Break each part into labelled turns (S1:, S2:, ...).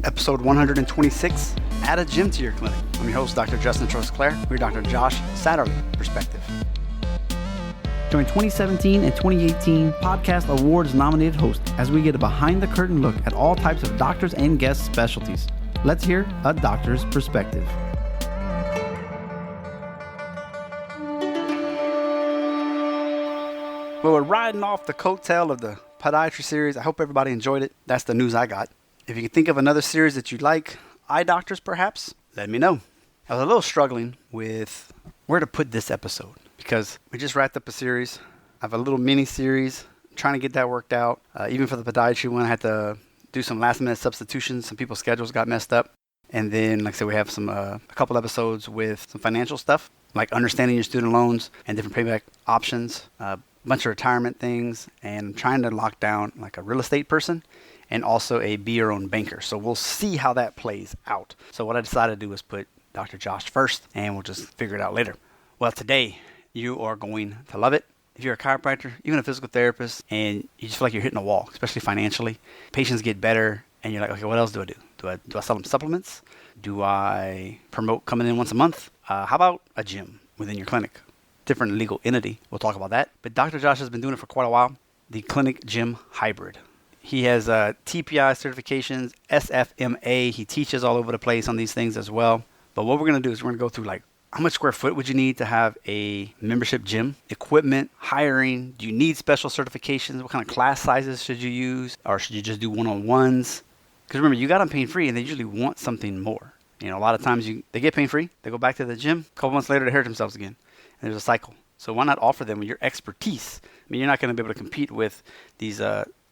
S1: episode 126, Add a Gym to Your Clinic. I'm your host, Dr. Justin Trosclair. We're Dr. Josh Satterlee, Perspective. During 2017 and 2018 Podcast Awards nominated host as we get a behind-the-curtain look at all types of doctors and guest specialties. Let's hear a doctor's perspective. Well, we're riding off the coattail of the podiatry series. I hope everybody enjoyed it. That's the news I got. If you can think of another series that you'd like, eye doctors perhaps, let me know. I was a little struggling with where to put this episode because we just wrapped up a series. I have a little mini series, trying to get that worked out. Even for the podiatry one, I had to do some last minute substitutions. Some people's schedules got messed up. And then, like I said, we have some a couple episodes with some financial stuff, like understanding your student loans and different payback options, a bunch of retirement things, and trying to lock down like a real estate person and also a be your own banker. So we'll see how that plays out. So what I decided to do was put Dr. Josh first, and we'll just figure it out later. Well, today you are going to love it. If you're a chiropractor, even a physical therapist, and you just feel like you're hitting a wall, especially financially, patients get better, and you're like, okay, what else do I do? Do I sell them supplements? Do I promote coming in once a month? How about a gym within your clinic? Different legal entity. We'll talk about that. But Dr. Josh has been doing it for quite a while. The clinic gym hybrid. He has TPI certifications, SFMA. He teaches all over the place on these things as well. But what we're going to do is we're going to go through like how much square foot would you need to have a membership gym? Equipment, hiring. Do you need special certifications? What kind of class sizes should you use? Or should you just do one-on-ones? Because remember, you got them pain free and they usually want something more. You know, a lot of times they get pain free. They go back to the gym. A couple months later, they hurt themselves again. And there's a cycle. So why not offer them your expertise? I mean, you're not going to be able to compete with these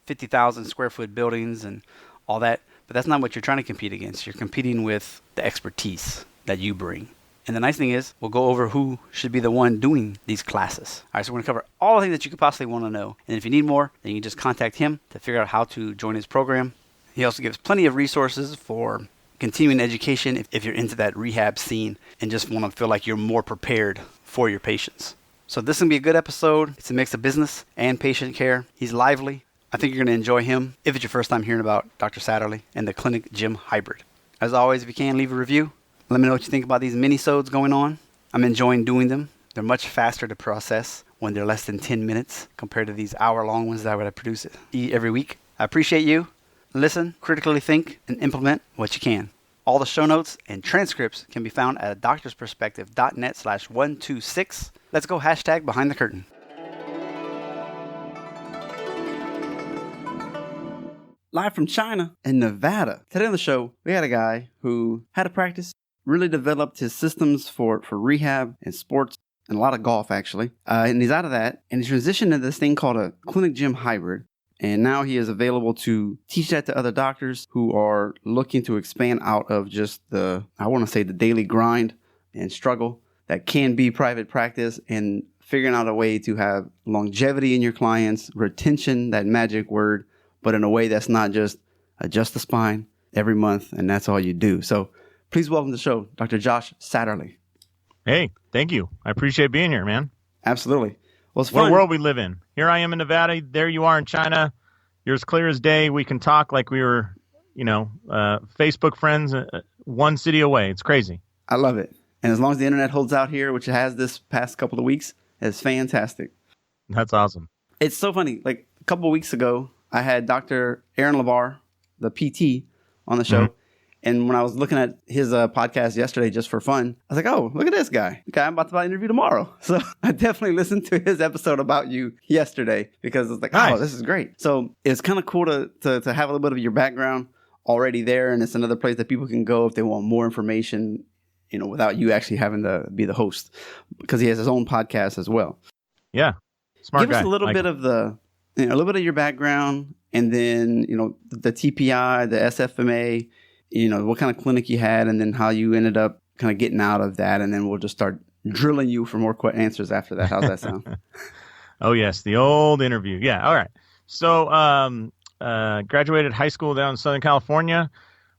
S1: 50,000 square foot buildings and all that. But that's not what you're trying to compete against. You're competing with the expertise that you bring. And the nice thing is, we'll go over who should be the one doing these classes. All right, so we're going to cover all the things that you could possibly want to know. And if you need more, then you can just contact him to figure out how to join his program. He also gives plenty of resources for continuing education if you're into that rehab scene and just want to feel like you're more prepared for your patients. So this is going to be a good episode. It's a mix of business and patient care. He's lively. I think you're going to enjoy him if it's your first time hearing about Dr. Satterlee and the clinic gym hybrid. As always, if you can, leave a review. Let me know what you think about these mini-sodes going on. I'm enjoying doing them. They're much faster to process when they're less than 10 minutes compared to these hour-long ones that I would produce every week. I appreciate you. Listen, critically think, and implement what you can. All the show notes and transcripts can be found at doctorsperspective.net/126. Let's go hashtag behind the curtain. Live from China and Nevada. Today on the show, we had a guy who had a practice, really developed his systems for rehab and sports and a lot of golf, actually. And he's out of that, and he transitioned into this thing called a clinic gym hybrid. And now he is available to teach that to other doctors who are looking to expand out of just the daily grind and struggle that can be private practice, and figuring out a way to have longevity in your clients, retention, that magic word, but in a way that's not just adjust the spine every month and that's all you do. So please welcome to the show, Dr. Josh Satterlee.
S2: Hey, thank you. I appreciate being here, man.
S1: Absolutely. Well, it's fun.
S2: What world we live in. Here I am in Nevada. There you are in China. You're as clear as day. We can talk like we were, Facebook friends 1 city away. It's crazy.
S1: I love it. And as long as the internet holds out here, which it has this past couple of weeks, it's fantastic.
S2: That's awesome.
S1: It's so funny. Like a couple of weeks ago, I had Dr. Aaron LeVar, the PT, on the show. Mm-hmm. And when I was looking at his podcast yesterday just for fun, I was like, oh, look at this guy. The guy I'm about to interview tomorrow. So I definitely listened to his episode about you yesterday because it's like, nice. Oh, this is great. So it's kind of cool to have a little bit of your background already there. And it's another place that people can go if they want more information, without you actually having to be the host, because he has his own podcast as well.
S2: Yeah. Smart
S1: Give
S2: guy.
S1: us a little bit of a little bit of your background, and then, the TPI, the SFMA, what kind of clinic you had, and then how you ended up kind of getting out of that. And then we'll just start drilling you for more answers after that. How's that sound?
S2: Oh, yes. The old interview. Yeah. All right. So graduated high school down in Southern California.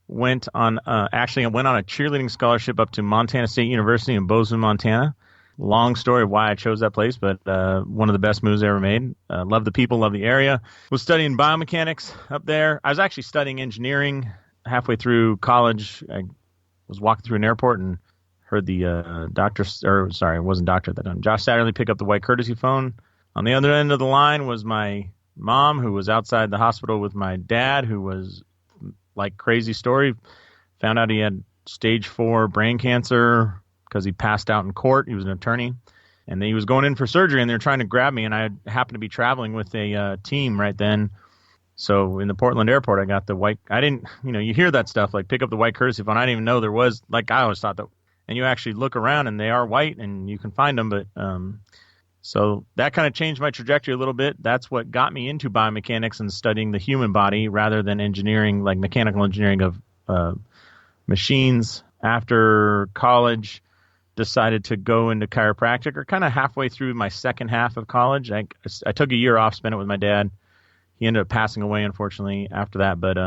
S2: Went on a cheerleading scholarship up to Montana State University in Bozeman, Montana. Long story of why I chose that place, but one of the best moves I ever made. Love the people, love the area. Was studying biomechanics up there. I was actually studying engineering halfway through college, I was walking through an airport and heard the it wasn't doctor at that time, Josh Satterlee pick up the white courtesy phone. On the other end of the line was my mom, who was outside the hospital with my dad, who was like crazy story. Found out he had stage 4 brain cancer because he passed out in court. He was an attorney. And he was going in for surgery, and they were trying to grab me, and I happened to be traveling with a team right then. So in the Portland airport, I got the white. I didn't, you hear that stuff, like pick up the white courtesy phone. I didn't even know there was, like I always thought that. And you actually look around, and they are white, and you can find them. But so that kind of changed my trajectory a little bit. That's what got me into biomechanics and studying the human body rather than engineering, like mechanical engineering of machines. After college, decided to go into chiropractic, or kind of halfway through my second half of college. I took a year off, spent it with my dad. He ended up passing away, unfortunately, after that. But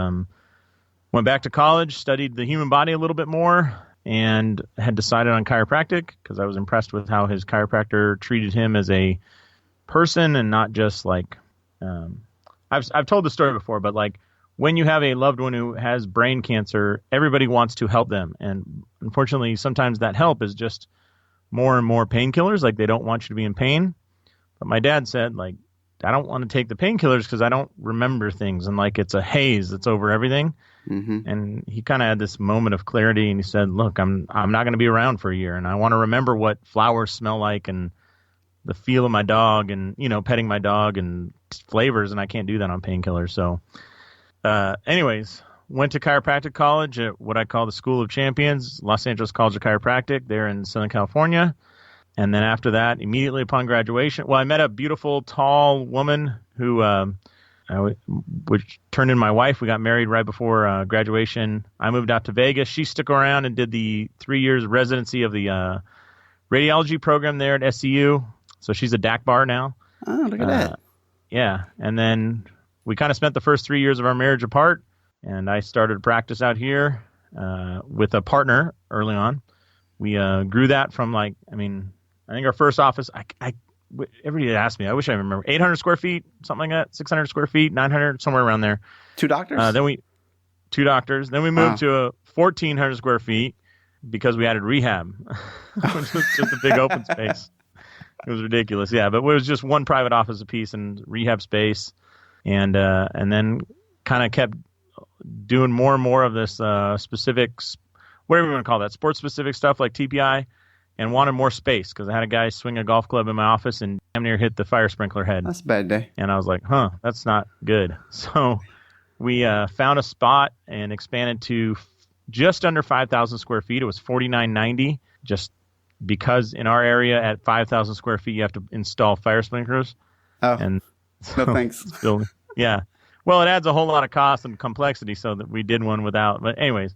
S2: went back to college, studied the human body a little bit more, and had decided on chiropractic because I was impressed with how his chiropractor treated him as a person and not just like I've told the story before, but like when you have a loved one who has brain cancer, everybody wants to help them. And unfortunately, sometimes that help is just more and more painkillers. Like they don't want you to be in pain. But my dad said, like, I don't want to take the painkillers because I don't remember things. And like it's a haze that's over everything. Mm-hmm. And he kind of had this moment of clarity, and he said, look, I'm not going to be around for a year, and I want to remember what flowers smell like and the feel of my dog and, petting my dog and flavors, and I can't do that on painkillers. So anyways, went to chiropractic college at what I call the School of Champions, Los Angeles College of Chiropractic there in Southern California. And then after that, immediately upon graduation, I met a beautiful, tall woman who which turned into my wife. We got married right before graduation. I moved out to Vegas. She stuck around and did the 3 years residency of the radiology program there at SCU. So she's a DAC bar now.
S1: Oh, look at that.
S2: Yeah. And then we kind of spent the first 3 years of our marriage apart, and I started practice out here with a partner early on. We grew that from I think our first office, everybody asked me, I wish I remember, 800 square feet, something like that, 600 square feet, 900, somewhere around there.
S1: 2 doctors?
S2: Two doctors. Then we moved to 1,400 square feet because we added rehab, which was just a big open space. It was ridiculous, yeah. But it was just one private office apiece and rehab space. And then kind of kept doing more and more of this specifics, whatever you want to call that, sports-specific stuff like TPI, and wanted more space because I had a guy swing a golf club in my office and damn near hit the fire sprinkler head.
S1: That's a bad day.
S2: And I was like, that's not good. So we found a spot and expanded to just under 5,000 square feet. It was 4,990, just because in our area at 5,000 square feet, you have to install fire sprinklers.
S1: Oh,
S2: and so,
S1: no thanks.
S2: Yeah. Well, it adds a whole lot of cost and complexity, so that we did one without. But anyways,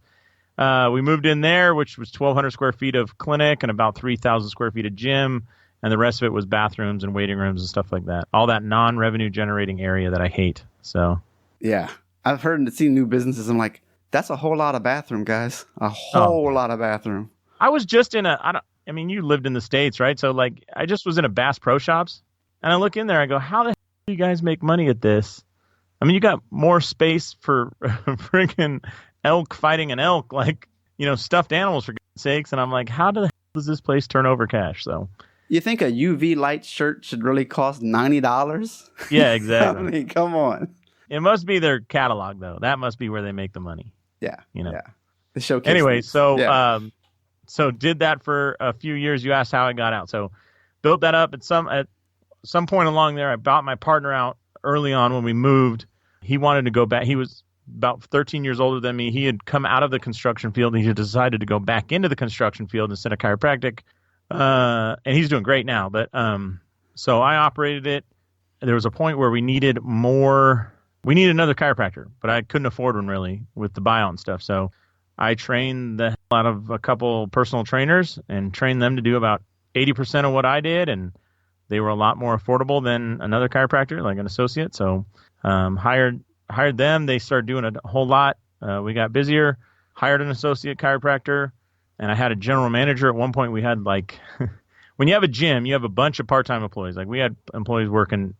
S2: we moved in there, which was 1,200 square feet of clinic and about 3,000 square feet of gym, and the rest of it was bathrooms and waiting rooms and stuff like that. All that non-revenue generating area that I hate. So
S1: yeah, I've heard and seen new businesses. I'm like, that's a whole lot of bathroom, guys. A whole lot of bathroom.
S2: I was just in you lived in the States, right? So like, I just was in a Bass Pro Shops, and I look in there, I go, how the hell do you guys make money at this? I mean, you got more space for freaking elk fighting an elk, like, stuffed animals for God's sakes. And I'm like, how the hell does this place turn over cash? So
S1: you think a UV light shirt should really cost $90?
S2: Yeah, exactly.
S1: I mean, come on.
S2: It must be their catalog, though. That must be where they make the money.
S1: Yeah.
S2: Yeah.
S1: The showcase.
S2: Anyway, so
S1: yeah.
S2: So did that for a few years. You asked how I got out. So built that up at some point along there. I bought my partner out early on when we moved. He wanted to go back. He was about 13 years older than me. He had come out of the construction field, and he had decided to go back into the construction field instead of chiropractic. And he's doing great now. But so I operated it. There was a point where we needed another chiropractor, but I couldn't afford one really with the buyout and stuff. So I trained the hell out of a couple personal trainers and trained them to do about 80% of what I did. And they were a lot more affordable than another chiropractor, like an associate. So hired them. They started doing a whole lot. We got busier, hired an associate chiropractor, and I had a general manager. At one point we had when you have a gym, you have a bunch of part-time employees. Like we had employees working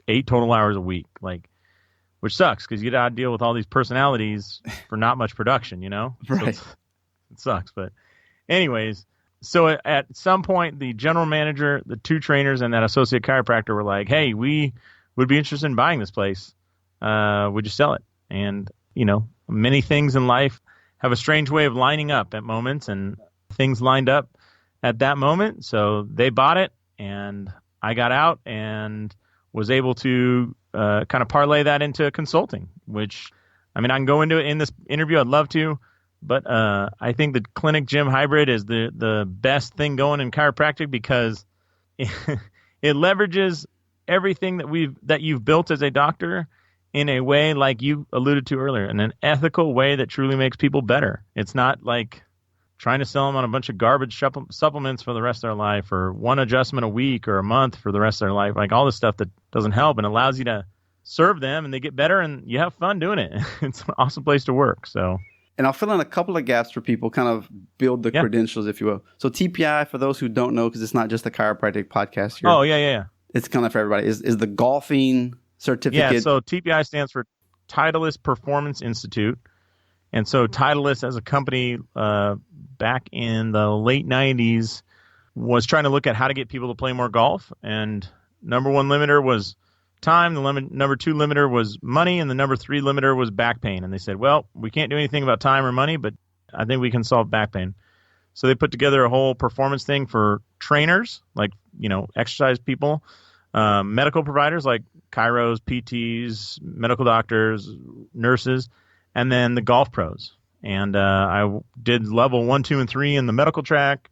S2: 8 total hours a week. Like which sucks because you got to deal with all these personalities for not much production,
S1: Right.
S2: So it sucks. But anyways, so at some point, the general manager, the 2 trainers, and that associate chiropractor were like, hey, we would be interested in buying this place. Would you sell it? And, many things in life have a strange way of lining up at moments, and things lined up at that moment. So they bought it, and I got out and was able to kind of parlay that into consulting, which, I can go into it in this interview. I'd love to, but I think the clinic gym hybrid is the best thing going in chiropractic because it leverages everything that you've built as a doctor in a way like you alluded to earlier, in an ethical way that truly makes people better. It's not like trying to sell them on a bunch of garbage supplements for the rest of their life, or one adjustment a week or a month for the rest of their life, like all this stuff that doesn't help and allows you to serve them and they get better and you have fun doing it. It's an awesome place to work. So,
S1: and I'll fill in a couple of gaps for people, kind of build the credentials, if you will. So TPI, for those who don't know, because it's not just a chiropractic podcast here.
S2: Oh, yeah.
S1: It's kind of for everybody. Is the golfing certificate?
S2: Yeah, so TPI stands for Titleist Performance Institute. And so Titleist as a company back in the late 90s was trying to look at how to get people to play more golf. And number 1 limiter was time. The number 2 limiter was money. And the number 3 limiter was back pain. And they said, well, we can't do anything about time or money, but I think we can solve back pain. So they put together a whole performance thing for trainers, like, exercise people, medical providers like chiros, PTs, medical doctors, nurses, and then the golf pros. And I did level 1, 2, and 3 in the medical track.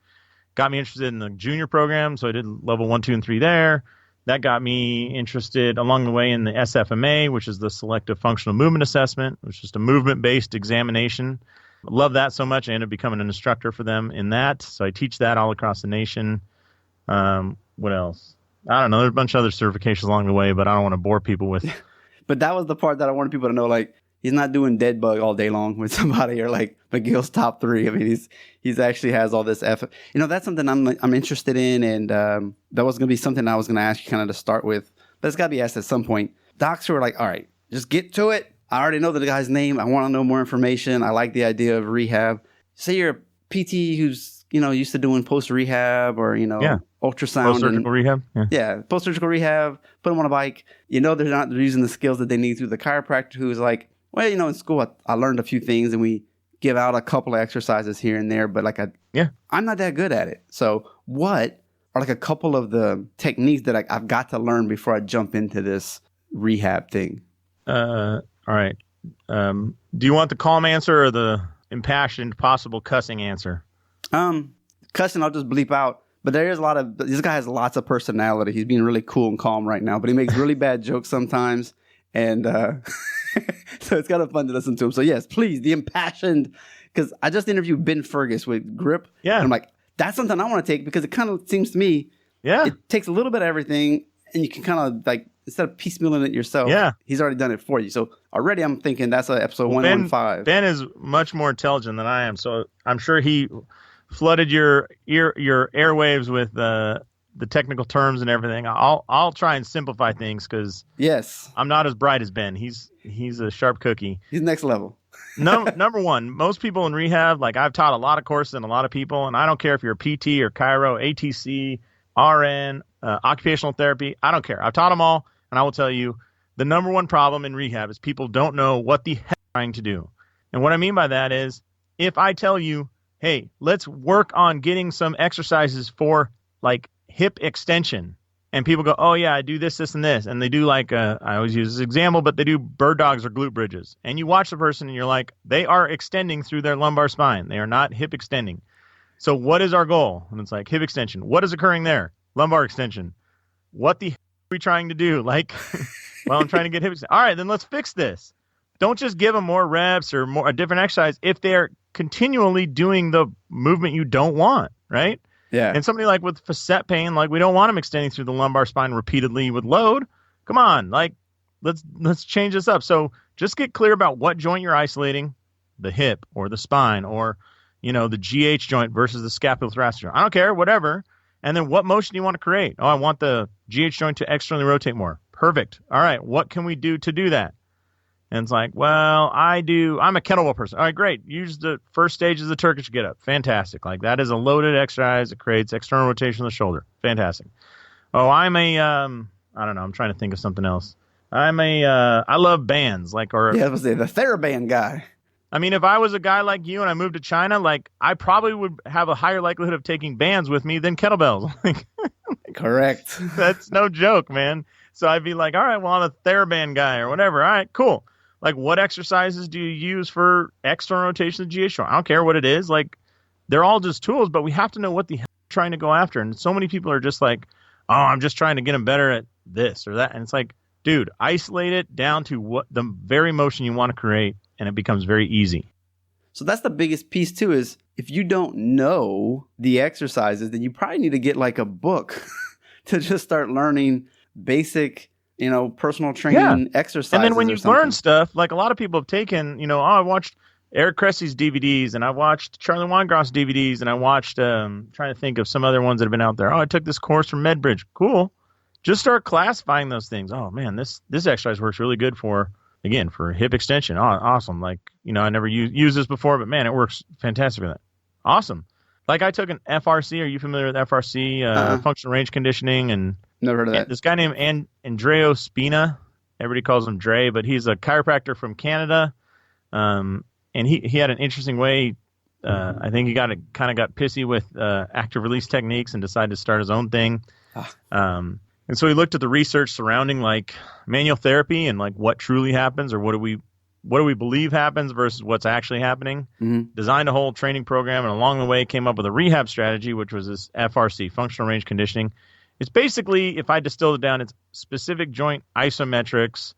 S2: Got me interested in the junior program, so I did level 1, 2, and 3 there. That got me interested along the way in the SFMA, which is the Selective Functional Movement Assessment, which is just a movement-based examination. Love that so much. I ended up becoming an instructor for them in that. So I teach that all across the nation. What else? I don't know. There's a bunch of other certifications along the way, but I don't want to bore people with.
S1: But that was the part that I wanted people to know, like, he's not doing dead bug all day long with somebody, or like McGill's top 3. I mean, he's actually has all this effort. That's something I'm interested in, and that was going to be something I was going to ask you kind of to start with. But it's got to be asked at some point. Docs who are like, all right, just get to it. I already know the guy's name. I want to know more information. I like the idea of rehab. Say you're a PT who's, used to doing post-rehab or, ultrasound.
S2: Post-surgical rehab?
S1: Yeah, post-surgical rehab. Put them on a bike. They're not using the skills that they need through the chiropractor who's like, well, in school, I learned a few things and we give out a couple of exercises here and there, but I'm not that good at it. So what are like a couple of the techniques that I've got to learn before I jump into this rehab thing?
S2: All right. Do you want the calm answer or the impassioned, possible cussing answer?
S1: Cussing, I'll just bleep out. But there is this guy has lots of personality. He's being really cool and calm right now, but he makes really bad jokes sometimes. And so it's kind of fun to listen to him. So yes, please, the impassioned, because I just interviewed Ben Fergus with Grip.
S2: Yeah.
S1: And I'm like, that's something I want to take because it kind of seems to me, it takes a little bit of everything and you can kind of like, instead of piecemealing it yourself, he's already done it for you. So already I'm thinking that's episode 115.
S2: Ben is much more intelligent than I am. So I'm sure he flooded your airwaves with the technical terms and everything. I'll try and simplify things because I'm not as bright as Ben. He's a sharp cookie.
S1: He's next level.
S2: Number one, most people in rehab, like I've taught a lot of courses and a lot of people, and I don't care if you're a PT or chiro, ATC, RN, occupational therapy. I don't care. I've taught them all, and I will tell you the number one problem in rehab is people don't know what the heck they're trying to do. And what I mean by that is if I tell you, hey, let's work on getting some exercises for like hip extension. And people go, oh, yeah, I do this, this, and this. And they do like, I always use this example, but they do bird dogs or glute bridges. And you watch the person and you're like, they are extending through their lumbar spine. They are not hip extending. So what is our goal? And it's like hip extension. What is occurring there? Lumbar extension. What the heck are we trying to do? Like, well, I'm trying to get hip extension. All right, then let's fix this. Don't just give them more reps or a different exercise if they're continually doing the movement you don't want, right?
S1: Yeah.
S2: And somebody like with facet pain, like we don't want them extending through the lumbar spine repeatedly with load. Come on, like let's change this up. So just get clear about what joint you're isolating, the hip or the spine or, the GH joint versus the scapulothoracic joint. I don't care, whatever. And then what motion do you want to create? Oh, I want the GH joint to externally rotate more. Perfect. All right, what can we do to do that? And it's like, well, I'm a kettlebell person. All right, great. Use the first stage of the Turkish get up. Fantastic. Like that is a loaded exercise. It creates external rotation of the shoulder. Fantastic. Oh, I don't know. I'm trying to think of something else. I love bands,
S1: Yeah, I was the TheraBand guy.
S2: I mean, if I was a guy like you and I moved to China, like I probably would have a higher likelihood of taking bands with me than kettlebells.
S1: Correct.
S2: That's no joke, man. So I'd be like, all right, well, I'm a TheraBand guy or whatever. All right, cool. Like, what exercises do you use for external rotation of the GH joint? I don't care what it is. Like, they're all just tools, but we have to know what the hell we're trying to go after. And so many people are just like, oh, I'm just trying to get them better at this or that. And it's like, dude, isolate it down to what the very motion you want to create, and it becomes very easy.
S1: So that's the biggest piece too, is if you don't know the exercises, then you probably need to get like a book to just start learning basic, personal training exercises.
S2: And then when you learn stuff, like a lot of people have taken, I watched Eric Cressy's DVDs, and I watched Charlie Weingross's DVDs, and I watched, trying to think of some other ones that have been out there. Oh, I took this course from MedBridge. Cool. Just start classifying those things. Oh man, this exercise works really good for hip extension. Oh, awesome. Like, I never used this before, but man, it works fantastic for that. Awesome. Like I took an FRC. Are you familiar with FRC? Functional range conditioning. And
S1: never heard of that.
S2: This guy named Andreo Spina. Everybody calls him Dre, but he's a chiropractor from Canada. And he had an interesting way. I think he kind of got pissy with active release techniques and decided to start his own thing. And so he looked at the research surrounding like manual therapy and like what truly happens, or what do we believe happens versus what's actually happening. Mm-hmm. Designed a whole training program, and along the way came up with a rehab strategy, which was this FRC, functional range conditioning. It's basically, if I distill it down, it's specific joint isometrics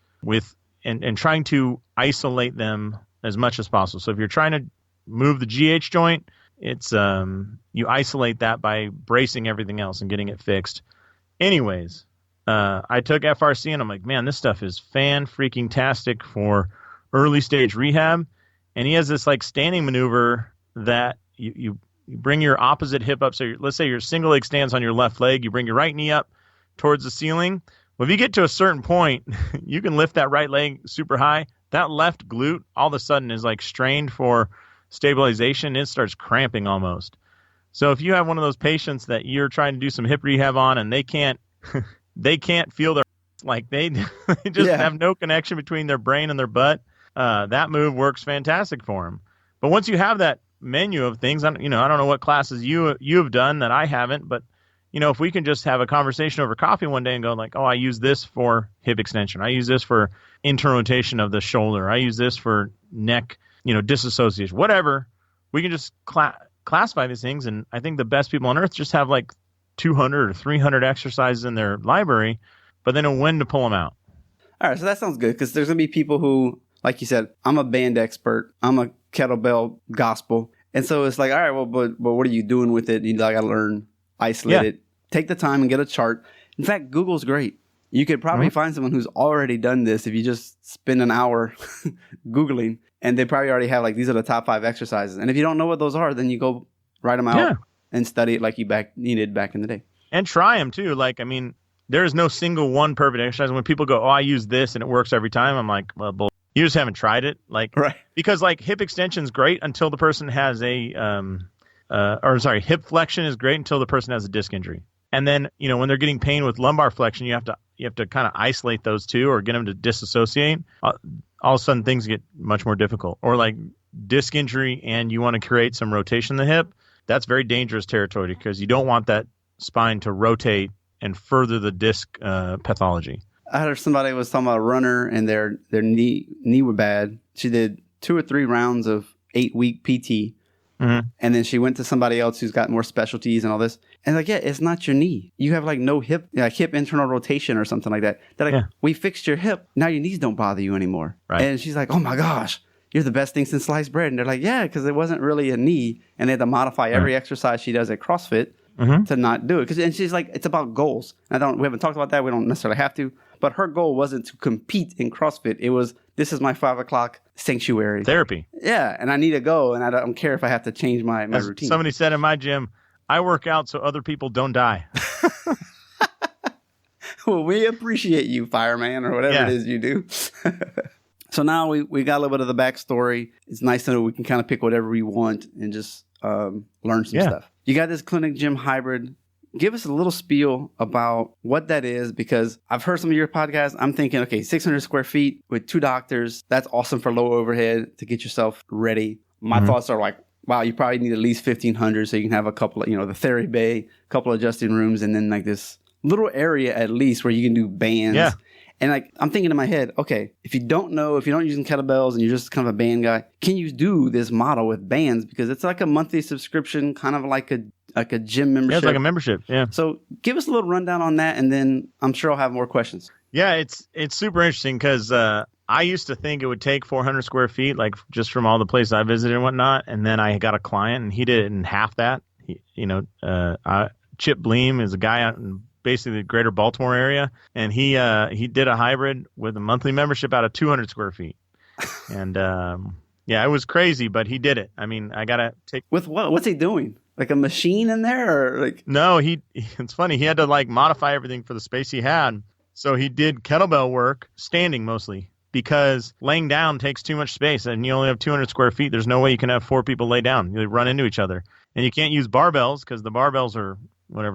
S2: and trying to isolate them as much as possible. So if you're trying to move the GH joint, it's you isolate that by bracing everything else and getting it fixed. Anyways, I took FRC, and I'm like, man, this stuff is fan-freaking-tastic for early stage rehab. And he has this like standing maneuver that you bring your opposite hip up. So let's say your single leg stands on your left leg. You bring your right knee up towards the ceiling. Well, if you get to a certain point, you can lift that right leg super high. That left glute all of a sudden is like strained for stabilization. It starts cramping almost. So if you have one of those patients that you're trying to do some hip rehab on, and they can't feel their, like they just have no connection between their brain and their butt, that move works fantastic for them. But once you have that menu of things, I don't know what classes you have done that I haven't, but if we can just have a conversation over coffee one day and go like, oh, I use this for hip extension, I use this for internal rotation of the shoulder, I use this for neck, disassociation, whatever, we can just classify these things. And I think the best people on earth just have like 200 or 300 exercises in their library, but they know when to pull them out.
S1: All right, so that sounds good, because there's going to be people who, like you said, I'm a band expert, I'm a kettlebell gospel. And so it's like, all right, well, but what are you doing with it? You got to learn, isolate it, take the time and get a chart. In fact, Google's great. You could probably find someone who's already done this if you just spend an hour Googling, and they probably already have like, these are the top 5 exercises. And if you don't know what those are, then you go write them out and study it like you needed back in the day.
S2: And try them too. Like, I mean, there is no single one perfect exercise. When people go, oh, I use this and it works every time, I'm like, well, you just haven't tried it. Like, right. Because like hip extension is great until the person has hip flexion is great until the person has a disc injury. And then, when they're getting pain with lumbar flexion, you have to kind of isolate those two or get them to disassociate. All of a sudden things get much more difficult. Or like disc injury and you want to create some rotation in the hip, that's very dangerous territory, because you don't want that spine to rotate and further the disc pathology.
S1: I heard somebody was talking about a runner and their knee were bad. She did 2 or 3 rounds of 8-week PT. Mm-hmm. And then she went to somebody else who's got more specialties and all this. And like, it's not your knee. You have like no hip internal rotation or something like that. They're like, we fixed your hip. Now your knees don't bother you anymore. Right. And she's like, oh my gosh, you're the best thing since sliced bread. And they're like, yeah, because it wasn't really a knee. And they had to modify every exercise she does at CrossFit to not do it. And she's like, it's about goals. We haven't talked about that. We don't necessarily have to. But her goal wasn't to compete in CrossFit. It was, this is my 5 o'clock sanctuary.
S2: Therapy.
S1: Yeah. And I need to go. And I don't care if I have to change my routine.
S2: Somebody said in my gym, I work out so other people don't die.
S1: Well, we appreciate you, fireman, or whatever it is you do. So now we got a little bit of the backstory. It's nice to know we can kind of pick whatever we want and just learn some stuff. You got this clinic gym hybrid. Give us a little spiel about what that is, because I've heard some of your podcasts. I'm thinking, okay, 600 square feet with 2 doctors. That's awesome for low overhead to get yourself ready. My thoughts are like, wow, you probably need at least 1,500 so you can have a couple of, the therapy bay, a couple of adjusting rooms, and then like this little area at least where you can do bands.
S2: Yeah.
S1: And like, I'm thinking in my head, okay, if you don't using kettlebells and you're just kind of a band guy, can you do this model with bands? Because it's like a monthly subscription, kind of like a gym membership.
S2: Yeah, it's like a membership. Yeah.
S1: So give us a little rundown on that, and then I'm sure I'll have more questions.
S2: Yeah, it's super interesting because I used to think it would take 400 square feet, like just from all the places I visited and whatnot. And then I got a client, and he did it in half that. Chip Bleem is a guy out in basically the greater Baltimore area, and he did a hybrid with a monthly membership out of 200 square feet. And it was crazy, but he did it. I mean, I gotta take
S1: with what? What's he doing? Like a machine in there, or like?
S2: No, it's funny. He had to like modify everything for the space he had. So he did kettlebell work standing mostly, because laying down takes too much space, and you only have 200 square feet. There's no way you can have 4 people lay down. You run into each other, and you can't use barbells because the barbells are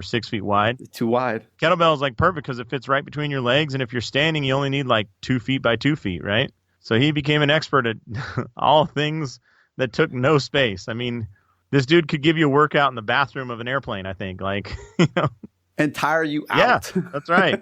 S2: 6 feet wide.
S1: It's too wide.
S2: Kettlebell is like perfect because it fits right between your legs, and if you're standing, you only need like 2 feet by 2 feet, right? So he became an expert at all things that took no space. I mean, this dude could give you a workout in the bathroom of an airplane, I think,
S1: and tire you out.
S2: Yeah, that's right.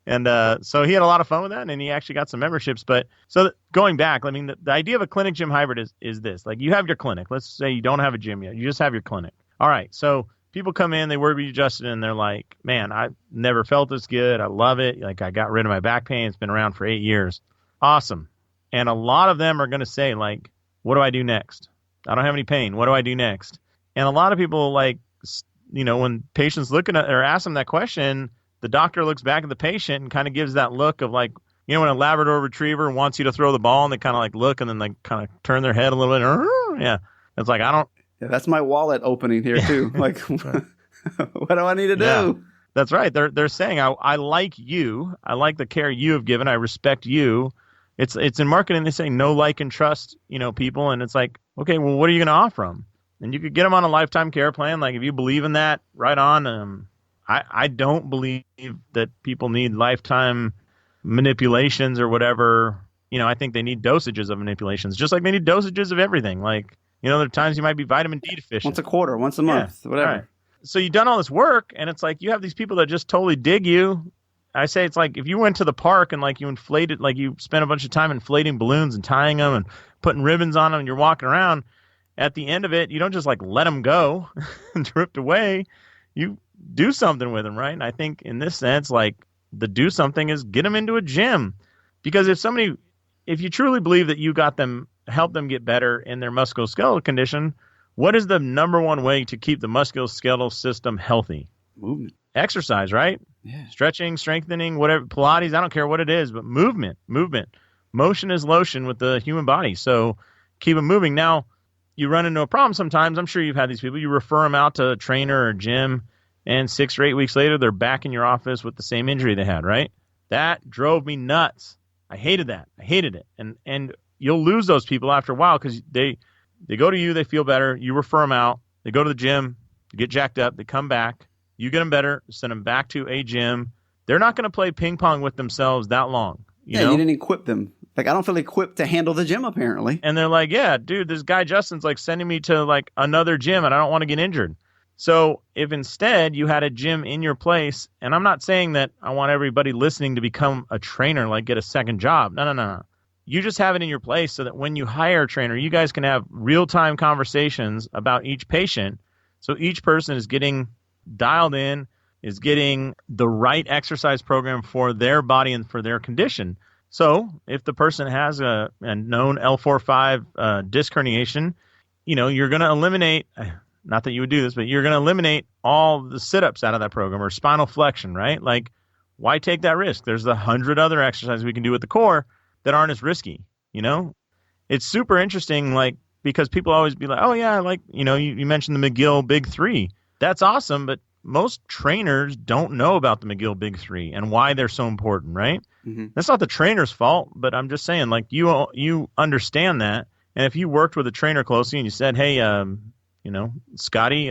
S2: And so he had a lot of fun with that, and he actually got some memberships. But so going back, I mean, the idea of a clinic gym hybrid is this. Like, you have your clinic. Let's say you don't have a gym yet. You just have your clinic. All right, so people come in, they work with you, Justin, and they're like, man, I've never felt this good. I love it. Like, I got rid of my back pain. It's been around for 8 years. Awesome. And a lot of them are going to say, like, what do I do next? I don't have any pain. What do I do next? And a lot of people, like, when patients looking at or ask them that question, the doctor looks back at the patient and kind of gives that look of like, when a Labrador retriever wants you to throw the ball and they kind of like look and then like kind of turn their head a little bit. Yeah. It's like, I don't.
S1: Yeah, that's my wallet opening here too. Like, what do I need to do?
S2: Yeah, that's right. They're saying, I like you. I like the care you have given. I respect you. It's in marketing. They say know, like, and trust, people. And it's like, okay, well, what are you going to offer them? And you could get them on a lifetime care plan. Like, if you believe in that, right on. I don't believe that people need lifetime manipulations or whatever. I think they need dosages of manipulations, just like they need dosages of everything. Like, there are times you might be vitamin D deficient.
S1: Once a quarter, once a month, whatever.
S2: Right. So you've done all this work, and it's like you have these people that just totally dig you. I say it's like if you went to the park and like you inflated, like you spent a bunch of time inflating balloons and tying them and putting ribbons on them, and you're walking around. At the end of it, you don't just like let them go and drift away. You do something with them, right? And I think in this sense, like the do something is get them into a gym, because if you truly believe that you got them, help them get better in their musculoskeletal condition, what is the number one way to keep the musculoskeletal system healthy?
S1: Movement.
S2: Exercise, right?
S1: Yeah.
S2: Stretching, strengthening, whatever, Pilates, I don't care what it is, but movement. Motion is lotion with the human body. So keep them moving. Now, you run into a problem sometimes. I'm sure you've had these people. You refer them out to a trainer or a gym, and 6 or 8 weeks later, they're back in your office with the same injury they had, right? That drove me nuts. I hated that. I hated it. And you'll lose those people after a while because they go to you, they feel better, you refer them out, they go to the gym, they get jacked up, they come back, you get them better, send them back to a gym. They're not going to play ping pong with themselves that long. You know?
S1: You didn't equip them. Like, I don't feel equipped to handle the gym, apparently.
S2: And they're like, yeah, dude, this guy Justin's like sending me to like another gym and I don't want to get injured. So if instead you had a gym in your place, and I'm not saying that I want everybody listening to become a trainer, like get a second job. No. You just have it in your place so that when you hire a trainer, you guys can have real-time conversations about each patient. So each person is getting dialed in, is getting the right exercise program for their body and for their condition. So if the person has a known L4-5 disc herniation, you're going to eliminate, not that you would do this, but you're going to eliminate all the sit-ups out of that program, or spinal flexion, right? Like, why take that risk? There's 100 other exercises we can do with the core that aren't as risky, It's super interesting, like, because people always be like, oh, yeah, like, you mentioned the McGill Big Three. That's awesome, but most trainers don't know about the McGill Big Three and why they're so important, right?
S1: Mm-hmm.
S2: That's not the trainer's fault, but I'm just saying, like, you understand that. And if you worked with a trainer closely and you said, hey, Scotty,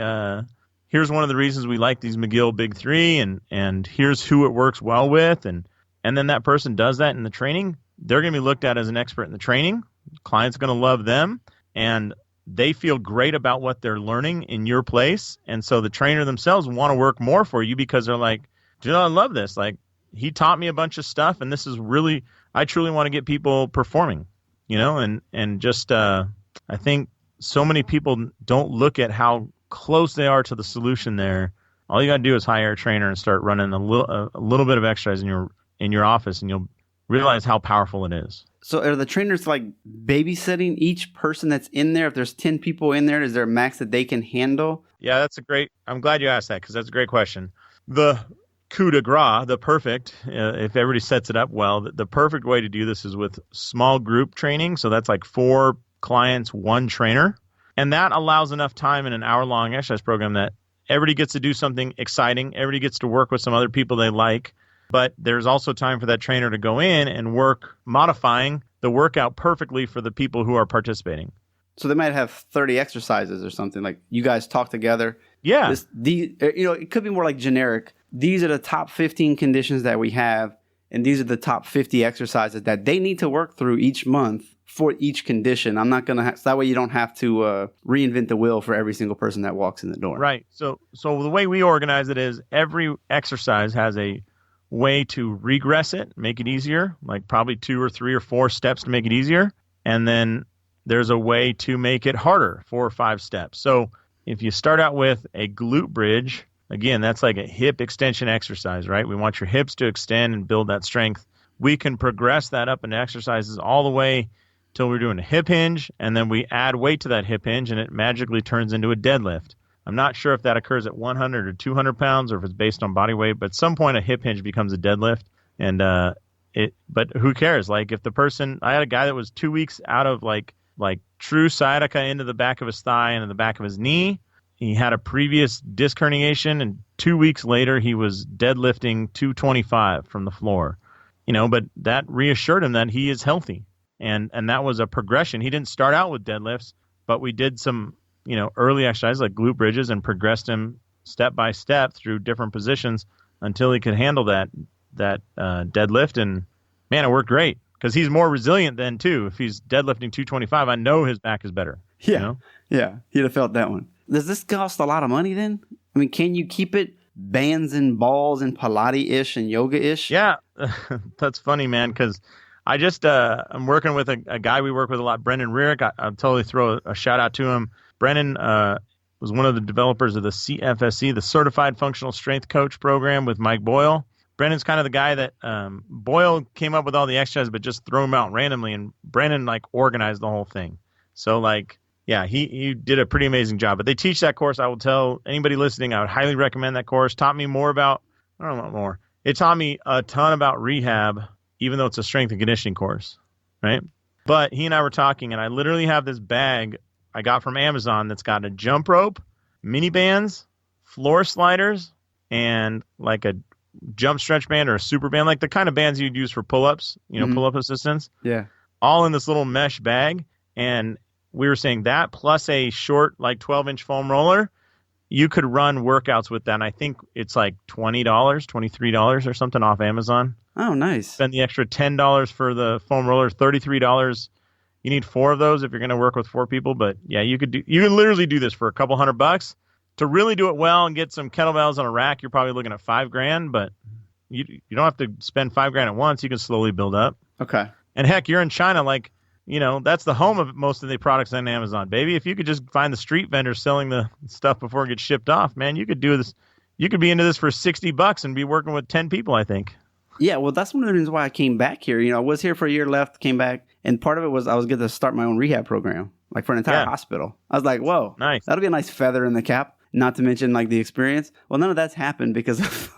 S2: here's one of the reasons we like these McGill Big Three, and here's who it works well with, and then that person does that in the training, they're going to be looked at as an expert in the training. Client's going to love them, and they feel great about what they're learning in your place. And so the trainer themselves want to work more for you because they're like, dude, I love this. Like, he taught me a bunch of stuff, and this is really, I truly want to get people performing, and just, I think so many people don't look at how close they are to the solution there. All you got to do is hire a trainer and start running a little bit of exercise in your office, and you'll realize how powerful it is.
S1: So are the trainers like babysitting each person that's in there? If there's 10 people in there, is there a max that they can handle?
S2: Yeah, I'm glad you asked that, because that's a great question. The coup de grace, the perfect, if everybody sets it up well, the perfect way to do this is with small group training. So that's like 4 clients, 1 trainer. And that allows enough time in an hour-long exercise program that everybody gets to do something exciting. Everybody gets to work with some other people they like. But there's also time for that trainer to go in and work modifying the workout perfectly for the people who are participating.
S1: So they might have 30 exercises or something. Like, you guys talk together.
S2: Yeah.
S1: It could be more like generic. These are the top 15 conditions that we have, and these are the top 50 exercises that they need to work through each month for each condition. I'm not going to so that way you don't have to reinvent the wheel for every single person that walks in the door.
S2: Right. So the way we organize it is every exercise has a way to regress it, make it easier, like probably 2 or 3 or 4 steps to make it easier. And then there's a way to make it harder, 4 or 5 steps. So if you start out with a glute bridge, again, that's like a hip extension exercise, right? We want your hips to extend and build that strength. We can progress that up into exercises all the way till we're doing a hip hinge, and then we add weight to that hip hinge, and it magically turns into a deadlift. I'm not sure if that occurs at 100 or 200 pounds or if it's based on body weight, but at some point a hip hinge becomes a deadlift. And but who cares? Like, if the person, I had a guy that was 2 weeks out of like true sciatica into the back of his thigh and in the back of his knee. He had a previous disc herniation, and 2 weeks later he was deadlifting 225 from the floor. But that reassured him that he is healthy. And that was a progression. He didn't start out with deadlifts, but we did some early exercises like glute bridges and progressed him step by step through different positions until he could handle that deadlift. And man, it worked great, because he's more resilient then too. If he's deadlifting 225, I know his back is better.
S1: Yeah. Yeah. He'd have felt that one. Does this cost a lot of money then? I mean, can you keep it bands and balls and Pilates-ish and yoga-ish?
S2: Yeah. That's funny, man, because I just, I'm working with a guy we work with a lot, Brendan Rearick. I'll totally throw a shout out to him. Brendan was one of the developers of the CFSC, the Certified Functional Strength Coach program with Mike Boyle. Brendan's kind of the guy that Boyle came up with all the exercises, but just threw them out randomly, and Brendan organized the whole thing. So yeah, he did a pretty amazing job. But they teach that course. I will tell anybody listening, I would highly recommend that course. Taught me more about, I don't know more. It taught me a ton about rehab, even though it's a strength and conditioning course, right? But he and I were talking, and I literally have this bag I got from Amazon that's got a jump rope, mini bands, floor sliders, and like a jump stretch band or a super band, like the kind of bands you'd use for pull-ups, pull-up assistance.
S1: Yeah.
S2: All in this little mesh bag. And we were saying that plus a short, like 12-inch foam roller, you could run workouts with that. And I think it's like $20, $23 or something off Amazon.
S1: Oh, nice.
S2: Spend the extra $10 for the foam roller, $33. You need 4 of those if you're going to work with 4 people. But yeah, you can literally do this for a couple $100. To really do it well and get some kettlebells on a rack, you're probably looking at $5,000, but you don't have to spend $5,000 at once. You can slowly build up.
S1: Okay.
S2: And heck, you're in China, that's the home of most of the products on Amazon, baby. If you could just find the street vendors selling the stuff before it gets shipped off, man, you could do this. You could be into this for $60 and be working with 10 people, I think.
S1: Yeah, well, that's one of the reasons why I came back here. I was here for a year, left, came back, and part of it was I was going to start my own rehab program, like for an entire hospital. I was like, whoa,
S2: nice.
S1: That'll be a nice feather in the cap, not to mention like the experience. Well, none of that's happened because of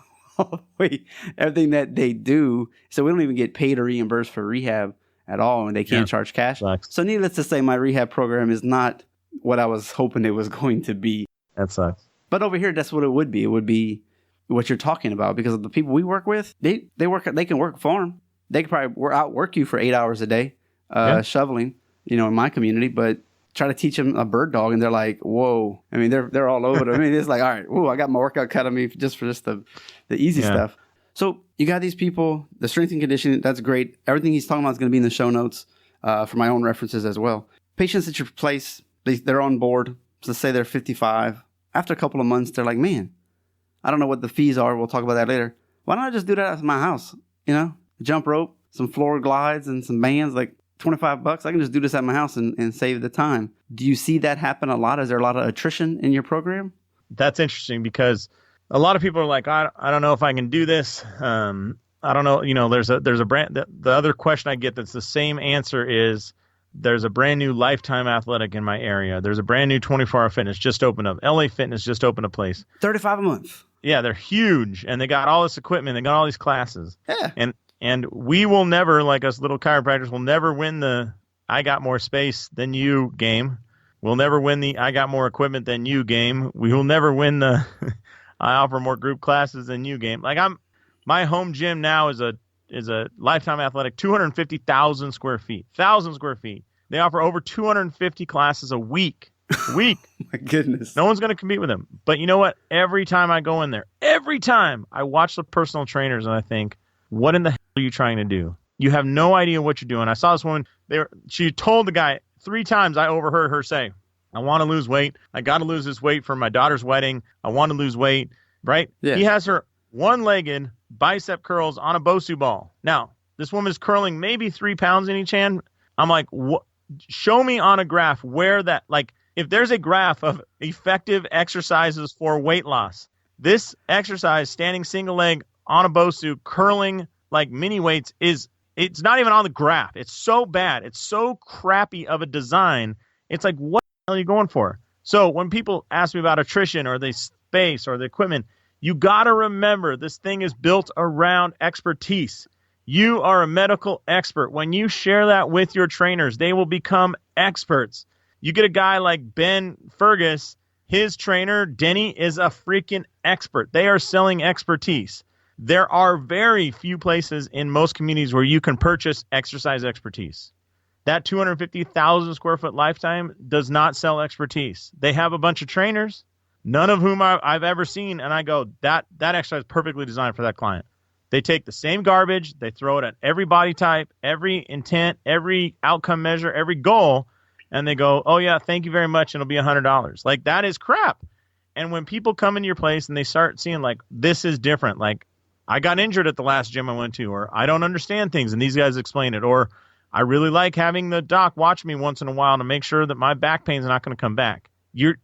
S1: everything that they do. So we don't even get paid or reimbursed for rehab at all, and they can't charge cash.
S2: Sucks.
S1: So needless to say, my rehab program is not what I was hoping it was going to be.
S2: That sucks.
S1: But over here, that's what it would be. It would be what you're talking about, because the people we work with, they can work farm. They could probably outwork you for 8 hours a day shoveling, in my community, but try to teach them a bird dog and they're like, whoa. I mean, they're all over it. I mean, it's like, all right, whoa, I got my workout cut of me just the easy stuff. So you got these people, the strength and conditioning, that's great. Everything he's talking about is going to be in the show notes for my own references as well. Patients at your place, they're on board. So let's say they're 55. After a couple of months, they're like, man, I don't know what the fees are. We'll talk about that later. Why don't I just do that at my house? Jump rope, some floor glides, and some bands, like $25. I can just do this at my house and save the time. Do you see that happen a lot? Is there a lot of attrition in your program?
S2: That's interesting because a lot of people are like, I don't know if I can do this. I don't know. There's a brand. The other question I get that's the same answer is, there's a brand new Lifetime Athletic in my area. There's a brand new 24-hour fitness just opened up. LA Fitness just opened a place.
S1: $35 a month.
S2: Yeah, they're huge, and they got all this equipment. They got all these classes.
S1: Yeah.
S2: And we will never, like us little chiropractors, will never win the I got more space than you game. We'll never win the I got more equipment than you game. We will never win the I offer more group classes than you game. Like my home gym now is a Lifetime Athletic, 250,000 square feet, 1,000 square feet. They offer over 250 classes a week. My
S1: goodness.
S2: No one's going to compete with them. But you know what? Every time I go in there, every time I watch the personal trainers and I think, what in the hell are you trying to do? You have no idea what you're doing. I saw this woman. She told the guy 3 times. I overheard her say, I want to lose weight. I got to lose this weight for my daughter's wedding. I want to lose weight. Right? Yeah. He has her one-legged bicep curls on a Bosu ball. Now, this woman is curling maybe 3 pounds in each hand. I'm like, what? Show me on a graph where that, like, if there's a graph of effective exercises for weight loss, this exercise, standing single leg on a Bosu, curling like mini weights, it's not even on the graph. It's so bad. It's so crappy of a design. It's like, what the hell are you going for? So when people ask me about attrition or the space or the equipment, you got to remember this thing is built around expertise. You are a medical expert. When you share that with your trainers, they will become experts. You get a guy like Ben Fergus, his trainer, Denny, is a freaking expert. They are selling expertise. There are very few places in most communities where you can purchase exercise expertise. That 250,000 square foot Lifetime does not sell expertise. They have a bunch of trainers, none of whom I've ever seen, and I go, that exercise is perfectly designed for that client. They take the same garbage, they throw it at every body type, every intent, every outcome measure, every goal, and they go, oh yeah, thank you very much, and it'll be $100. Like, that is crap. And when people come into your place and they start seeing, like, this is different, like, I got injured at the last gym I went to, or I don't understand things and these guys explain it, or I really like having the doc watch me once in a while to make sure that my back pain's not going to come back. The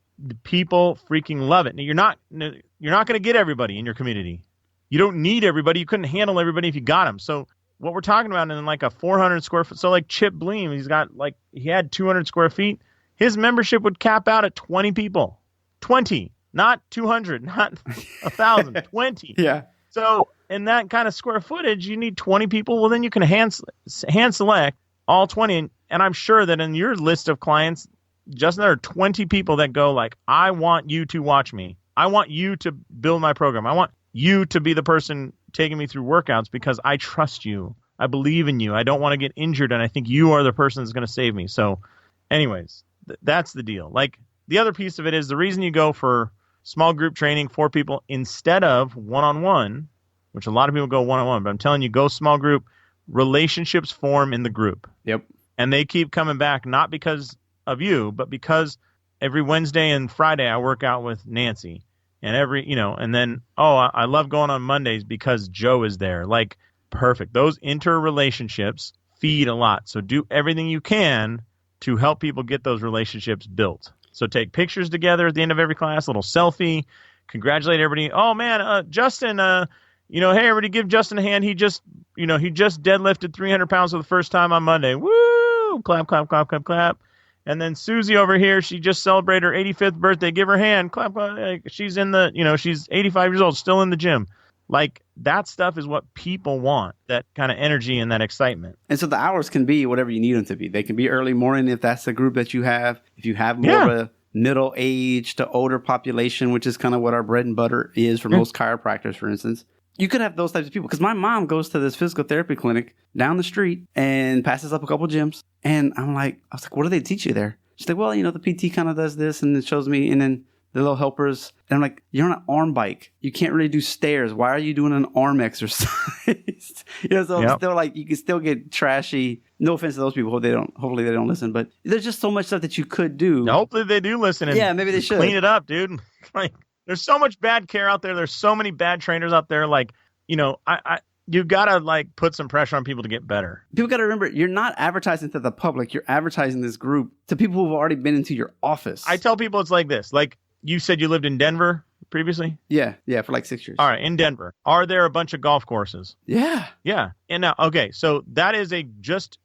S2: people freaking love it. Now, you're not going to get everybody in your community. You don't need everybody. You couldn't handle everybody if you got them. So what we're talking about in like a 400 square foot, so like Chip Bleem, he had 200 square feet. His membership would cap out at 20 people. 20, not 200, not 1,000, 20.
S1: Yeah.
S2: So in that kind of square footage, you need 20 people. Well, then you can hand select all 20. And I'm sure that in your list of clients, Justin, there are 20 people that go like, I want you to watch me. I want you to build my program. I want you to be the person taking me through workouts because I trust you. I believe in you. I don't want to get injured, and I think you are the person that's going to save me. So anyways, that's the deal. Like, the other piece of it is the reason you go for small group training, 4 people, instead of one-on-one, which a lot of people go one-on-one, but I'm telling you, go small group. Relationships form in the group.
S1: Yep.
S2: And they keep coming back, not because of you, but because every Wednesday and Friday I work out with Nancy. And and then, I love going on Mondays because Joe is there. Like, perfect. Those interrelationships feed a lot. So do everything you can to help people get those relationships built. So take pictures together at the end of every class, a little selfie, congratulate everybody. Oh man, Justin, hey everybody, give Justin a hand. He just deadlifted 300 pounds for the first time on Monday. Woo! Clap, clap, clap, clap, clap. And then Susie over here, she just celebrated her 85th birthday. Give her a hand. Clap, clap. She's she's 85 years old, still in the gym. Like, that stuff is what people want, that kind of energy and that excitement.
S1: And so the hours can be whatever you need them to be. They can be early morning if that's the group that you have. If you have more of middle age to older population, which is kind of what our bread and butter is for most chiropractors, for instance. You could have those types of people. Because my mom goes to this physical therapy clinic down the street and passes up a couple gyms. And I was like, what do they teach you there? She's like, well, the PT kind of does this and it shows me. And then the little helpers. And I'm like, you're on an arm bike. You can't really do stairs. Why are you doing an arm exercise? So I'm still like, you can still get trashy. No offense to those people. Hopefully they don't listen. But there's just so much stuff that you could do.
S2: Hopefully they do listen. And
S1: maybe they should.
S2: Clean it up, dude. Like, there's so much bad care out there. There's so many bad trainers out there. Like, you got to like put some pressure on people to get better.
S1: People got to remember, you're not advertising to the public. You're advertising this group to people who've already been into your office.
S2: I tell people it's like this. Like, you said you lived in Denver previously?
S1: Yeah, for like 6 years.
S2: All right, in Denver. Are there a bunch of golf courses?
S1: Yeah.
S2: Yeah. And now, okay, so that is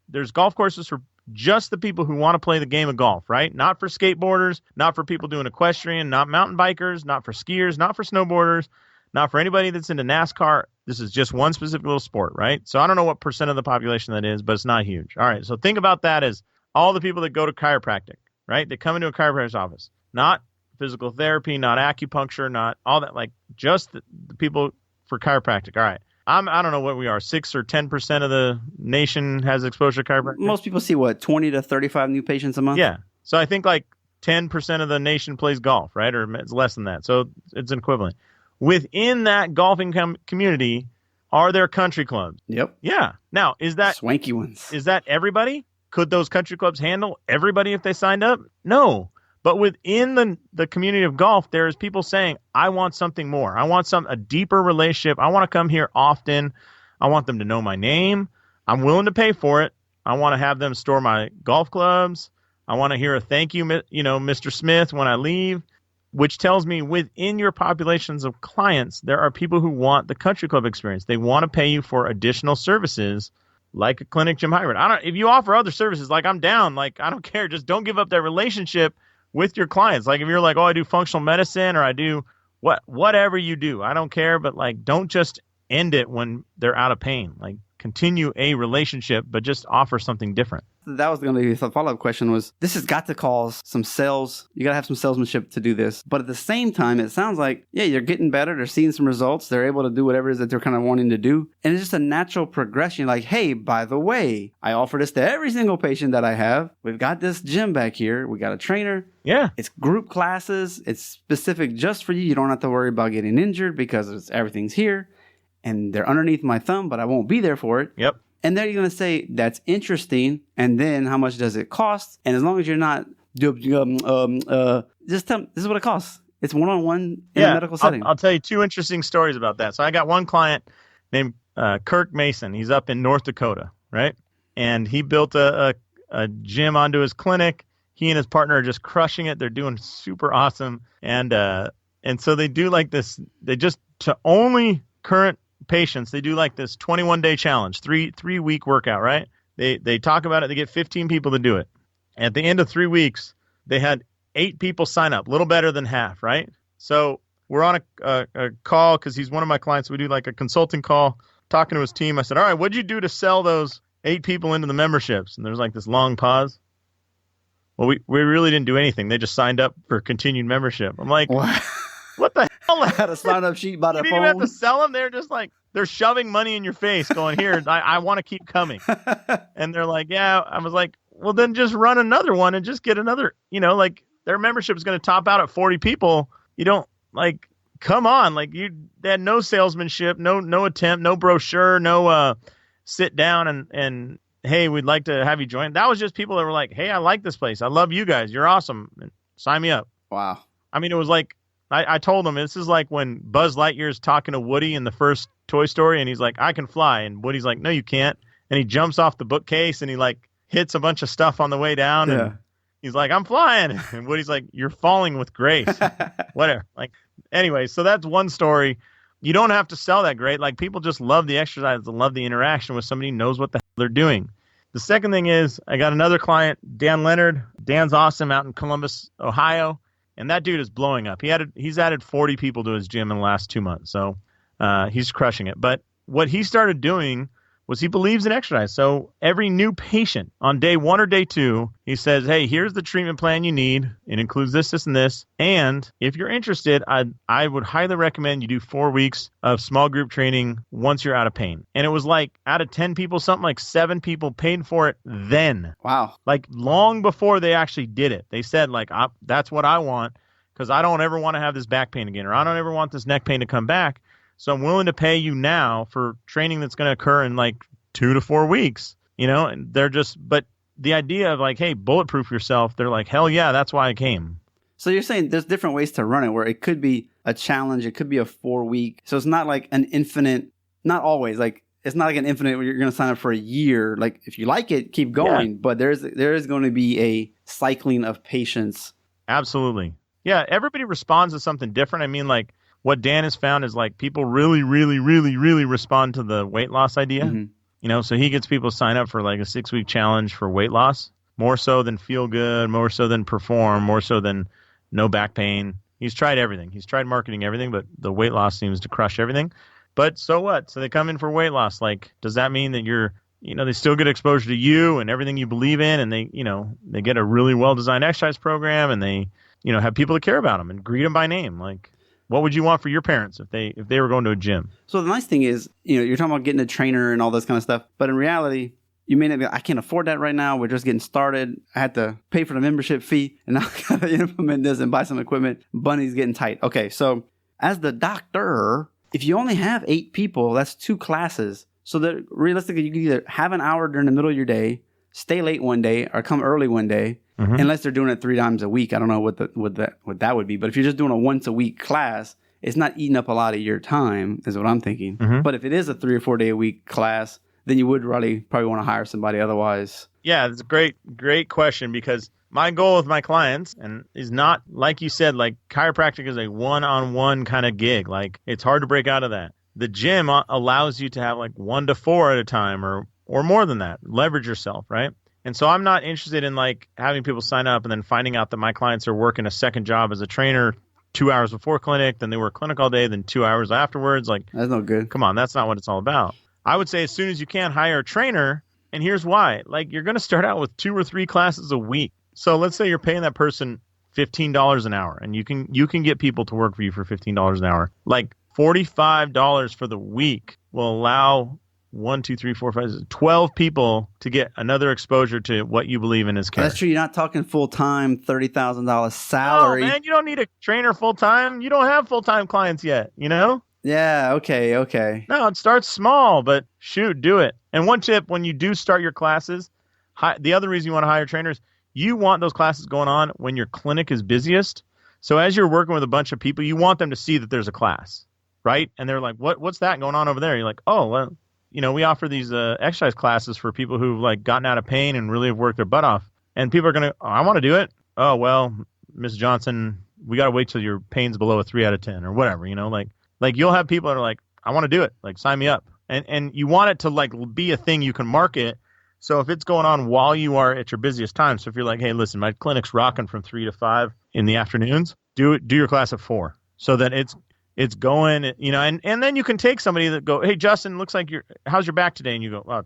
S2: there's golf courses for just the people who want to play the game of golf, right? Not for skateboarders, not for people doing equestrian, not mountain bikers, not for skiers, not for snowboarders, not for anybody that's into NASCAR. This is just one specific little sport, right? So I don't know what percent of the population that is, but it's not huge. All right, so think about that as all the people that go to chiropractic, right? They come into a chiropractor's office, not physical therapy, not acupuncture, not all that, like just the people for chiropractic. All right. I don't know what we are, 6 or 10% of the nation has exposure to chiropractic.
S1: Most people see 20 to 35 new patients a month.
S2: Yeah. So I think like 10% of the nation plays golf, right? Or it's less than that. So it's an equivalent. Within that golfing community, are there country clubs?
S1: Yep.
S2: Yeah. Now, is that
S1: swanky ones?
S2: Is that everybody? Could those country clubs handle everybody if they signed up? No. But within the community of golf, there's people saying, I want something more. I want a deeper relationship. I want to come here often. I want them to know my name. I'm willing to pay for it. I want to have them store my golf clubs. I want to hear a thank you, Mr. Smith, when I leave, which tells me within your populations of clients, there are people who want the country club experience. They want to pay you for additional services like a clinic gym hybrid. If you offer other services, like I'm down, like I don't care. Just don't give up that relationship with your clients. Like if you're like, oh, I do functional medicine or I do whatever you do, I don't care. But like, don't just end it when they're out of pain. Like continue a relationship, but just offer something different.
S1: That was going to be the follow-up question was, this has got to cause some sales. You got to have some salesmanship to do this. But at the same time, it sounds like, yeah, you're getting better. They're seeing some results. They're able to do whatever it is that they're kind of wanting to do. And it's just a natural progression. Like, hey, by the way, I offer this to every single patient that I have. We've got this gym back here. We got a trainer.
S2: Yeah.
S1: It's group classes. It's specific just for you. You don't have to worry about getting injured because everything's here. And they're underneath my thumb, but I won't be there for it.
S2: Yep.
S1: And then you're going to say, that's interesting. And then how much does it cost? And as long as you're not, just tell them, this is what it costs. It's one-on-one in a medical setting.
S2: I'll tell you 2 interesting stories about that. So I got one client named Kirk Mason. He's up in North Dakota, right? And he built a gym onto his clinic. He and his partner are just crushing it. They're doing super awesome. And so they do like this, to only current patients, they do like this 21-day challenge, three week workout, right? They talk about it. They get 15 people to do it. At the end of 3 weeks, they had 8 people sign up, a little better than half, right? So we're on a call because he's one of my clients. We do like a consulting call, talking to his team. I said, all right, what'd you do to sell those 8 people into the memberships? And there's like this long pause. Well, we really didn't do anything. They just signed up for continued membership. I'm like, what the hell?
S1: I had a sign-up sheet by the phone.
S2: You didn't even have to sell them. They're just like, they're shoving money in your face going, here, I want to keep coming. And they're like, yeah. I was like, well, then just run another one and just get another, like their membership is going to top out at 40 people. You don't like, come on. Like they had no salesmanship, no attempt, no brochure, no sit down and hey, we'd like to have you join. That was just people that were like, hey, I like this place. I love you guys. You're awesome. Sign me up.
S1: Wow.
S2: I mean, it was like, I told him this is like when Buzz Lightyear's talking to Woody in the first Toy Story, and he's like, I can fly. And Woody's like, no, you can't. And he jumps off the bookcase, and he like hits a bunch of stuff on the way down. Yeah. And he's like, I'm flying. And Woody's like, you're falling with grace. Whatever. Like, anyway, so that's one story. You don't have to sell that great. Like, people just love the exercise and love the interaction with somebody who knows what the hell they're doing. The second thing is, I got another client, Dan Leonard. Dan's awesome out in Columbus, Ohio. And that dude is blowing up. He's added 40 people to his gym in the last 2 months. So he's crushing it. But what he started doing was he believes in exercise. So every new patient on day 1 or day 2, he says, hey, here's the treatment plan you need. It includes this, this, and this. And if you're interested, I would highly recommend you do 4 weeks of small group training once you're out of pain. And it was like out of 10 people, something like 7 people paid for it then.
S1: Wow.
S2: Like long before they actually did it. They said like, that's what I want because I don't ever want to have this back pain again, or I don't ever want this neck pain to come back. So I'm willing to pay you now for training that's going to occur in like 2 to 4 weeks, and they're just, but the idea of like, hey, bulletproof yourself, they're like, hell yeah, that's why I came.
S1: So you're saying there's different ways to run it where it could be a challenge. It could be a 4-week. So it's not like an infinite, not always like, it's not like an infinite where you're going to sign up for a year. Like if you like it, keep going, but there is going to be a cycling of patients.
S2: Absolutely. Yeah. Everybody responds to something different. I mean, like, what Dan has found is like people really, really, really, really respond to the weight loss idea. Mm-hmm. So he gets people to sign up for like a 6-week challenge for weight loss, more so than feel good, more so than perform, more so than no back pain. He's tried everything. He's tried marketing everything, but the weight loss seems to crush everything. But so what? So they come in for weight loss. Like, does that mean that you're, they still get exposure to you and everything you believe in, and they get a really well-designed exercise program, and they, have people that care about them and greet them by name. Like, what would you want for your parents if they were going to a gym? So
S1: the nice thing is, you're talking about getting a trainer and all this kind of stuff. But in reality, you may not be, I can't afford that right now. We're just getting started. I had to pay for the membership fee, and now I got to implement this and buy some equipment. Money's getting tight. Okay, so as the doctor, if you only have 8 people, that's 2 classes. So that realistically, you can either have an hour during the middle of your day, stay late one day, or come early one day. Mm-hmm. Unless they're doing it 3 times a week. I don't know what that would be. But if you're just doing a once a week class, it's not eating up a lot of your time, is what I'm thinking. Mm-hmm. But if it is a 3 or 4 day a week class, then you would probably want to hire somebody otherwise.
S2: Yeah, it's a great question, because my goal with my clients is not, like you said, like chiropractic is a one-on-one kind of gig. Like it's hard to break out of that. The gym allows you to have like 1 to 4 at a time or more than that. Leverage yourself, right? And so I'm not interested in like having people sign up and then finding out that my clients are working a second job as a trainer 2 hours before clinic, then they work clinic all day, then 2 hours afterwards. Like,
S1: that's no good.
S2: Come on, that's not what it's all about. I would say as soon as you can, hire a trainer. And here's why. Like, you're going to start out with 2 or 3 classes a week. So let's say you're paying that person $15 an hour, and you can get people to work for you for $15 an hour. Like $45 for the week will allow 12 people to get another exposure to what you believe in as care.
S1: That's true. You're not talking full-time, $30,000 salary.
S2: No, man, you don't need a trainer full-time. You don't have full-time clients yet,
S1: Yeah, okay.
S2: No, it starts small, but shoot, do it. And one tip, when you do start your classes, the other reason you want to hire trainers, you want those classes going on when your clinic is busiest. So as you're working with a bunch of people, you want them to see that there's a class, right? And they're like, what's that going on over there? You're like, oh, well, we offer these exercise classes for people who've like gotten out of pain and really have worked their butt off. And people are going to, I want to do it. Oh, well, Ms. Johnson, we got to wait till your pain's below a 3 out of 10 or whatever, like you'll have people that are like, I want to do it. Like, sign me up. And you want it to like be a thing you can market. So if it's going on while you are at your busiest time, so if you're like, hey, listen, my clinic's rocking from 3 to 5 in the afternoons, do your class at 4 so that it's going, and then you can take somebody that go, hey, Justin, looks like how's your back today? And you go, well,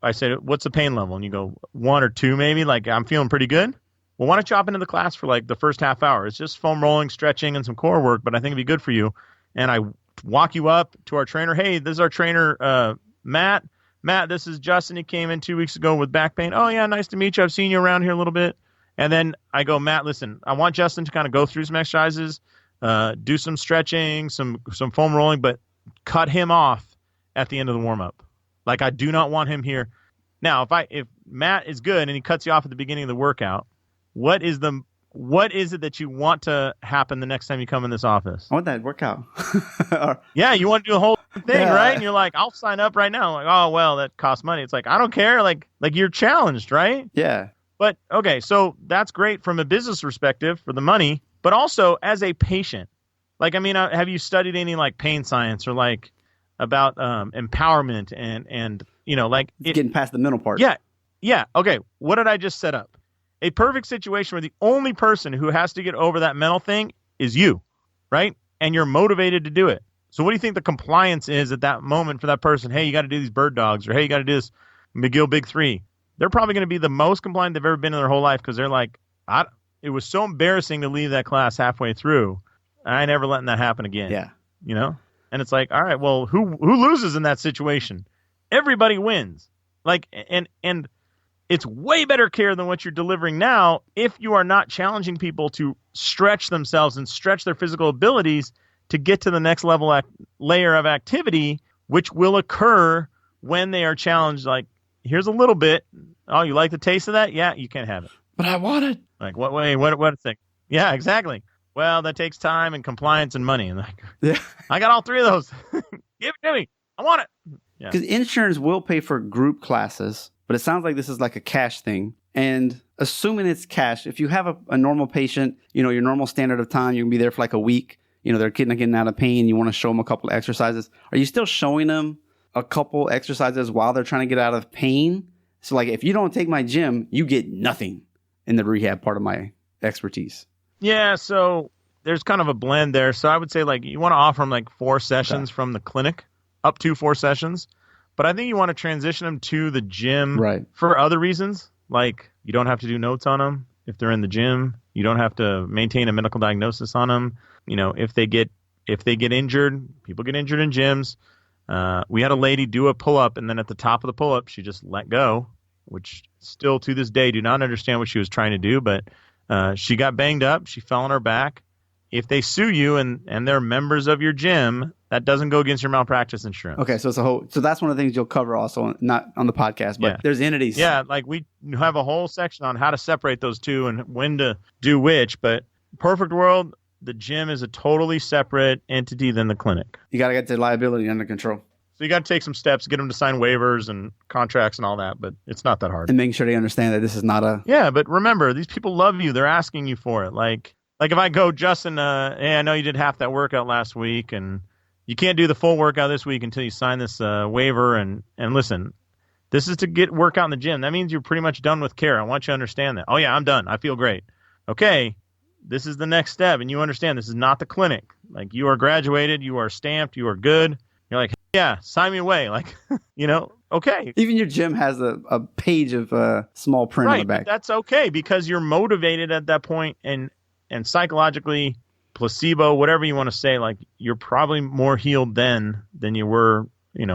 S2: I said, what's the pain level? And you go 1 or 2, maybe, like I'm feeling pretty good. Well, why don't you hop into the class for like the first half hour? It's just foam rolling, stretching, and some core work, but I think it'd be good for you. And I walk you up to our trainer. Hey, this is our trainer, Matt. Matt, this is Justin. He came in 2 weeks ago with back pain. Oh, yeah, nice to meet you. I've seen you around here a little bit. And then I go, Matt, listen, I want Justin to kind of go through some exercises, do some stretching, some foam rolling, but cut him off at the end of the warm-up. Like, I do not want him here. Now, if Matt is good and he cuts you off at the beginning of the workout, what is it that you want to happen the next time you come in this office?
S1: I want that workout.
S2: Yeah, you want to do the whole thing, right? And you're like, I'll sign up right now. Like, oh, well, that costs money. It's like, I don't care. Like you're challenged, right?
S1: Yeah.
S2: But, okay, so that's great from a business perspective for the money, but also as a patient. Like, I mean, have you studied any, like, pain science or, like, about empowerment and like...
S1: Getting past the mental part.
S2: Yeah. Okay, what did I just set up? A perfect situation where the only person who has to get over that mental thing is you, right? And you're motivated to do it. So what do you think the compliance is at that moment for that person? Hey, you got to do these bird dogs, or hey, you got to do this McGill Big Three. They're probably going to be the most compliant they've ever been in their whole life because they're like, it was so embarrassing to leave that class halfway through. I ain't never letting that happen again.
S1: Yeah.
S2: You know? And it's like, all right, well, who loses in that situation? Everybody wins. Like, and it's way better care than what you're delivering now if you are not challenging people to stretch themselves and stretch their physical abilities to get to the next level layer of activity, which will occur when they are challenged. Like, here's a little bit. Oh, you like the taste of that? Yeah, you can't have it.
S1: But I want it.
S2: Like, what way? What thing? Yeah, exactly. Well, that takes time and compliance and money. And like,
S1: Yeah.
S2: I got all three of those. Give it to me. I want it. Yeah.
S1: Because insurance will pay for group classes, but it sounds like this is like a cash thing. And assuming it's cash, if you have a normal patient, your normal standard of time, you can be there for like a week. They're getting out of pain. You want to show them a couple of exercises. Are you still showing them a couple exercises while they're trying to get out of pain? So like, if you don't take my gym, you get nothing in the rehab part of my expertise.
S2: Yeah, so there's kind of a blend there. So I would say like you want to offer them like 4 sessions from the clinic, up to 4 sessions. But I think you want to transition them to the gym for other reasons. Like you don't have to do notes on them if they're in the gym. You don't have to maintain a medical diagnosis on them. If they get injured, people get injured in gyms. We had a lady do a pull-up, and then at the top of the pull-up, she just let go, which still to this day do not understand what she was trying to do. But she got banged up. She fell on her back. If they sue you and they're members of your gym, that doesn't go against your malpractice insurance.
S1: Okay, so so that's one of the things you'll cover also, not on the podcast, but there's entities.
S2: Yeah, like we have a whole section on how to separate those two and when to do which. But perfect world, the gym is a totally separate entity than the clinic.
S1: You got to get the liability under control.
S2: So you got to take some steps, get them to sign waivers and contracts and all that, but it's not that hard.
S1: And making sure they understand that this is not a...
S2: Yeah, but remember, these people love you. They're asking you for it. Like if I go, Justin, hey, I know you did half that workout last week, and you can't do the full workout this week until you sign this waiver. And listen, this is to get workout in the gym. That means you're pretty much done with care. I want you to understand that. Oh, yeah, I'm done. I feel great. Okay, this is the next step, and you understand this is not the clinic. Like, you are graduated, you are stamped, you are good. You're like, yeah, sign me away. Like, okay.
S1: Even your gym has a page of small print on the back.
S2: Right, that's okay because you're motivated at that point, and psychologically, placebo, whatever you want to say, like, you're probably more healed then than you were,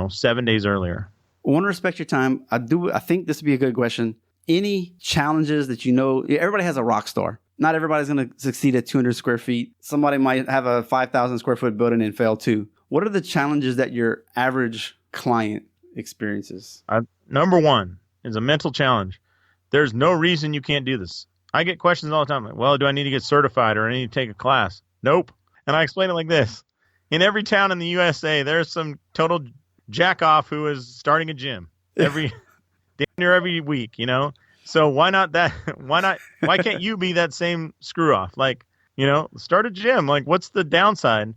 S2: 7 days earlier.
S1: I want to respect your time. I think this would be a good question. Any challenges that everybody has a rock star. Not everybody's going to succeed at 200 square feet. Somebody might have a 5,000 square foot building and fail too. What are the challenges that your average client experiences?
S2: Number one is a mental challenge. There's no reason you can't do this. I get questions all the time. Like, well, do I need to get certified or I need to take a class? Nope. And I explain it like this. In every town in the USA, there's some total jack-off who is starting a gym damn near every week, So why not that? Why can't you be that same screw-off? Like, start a gym. Like, what's the downside?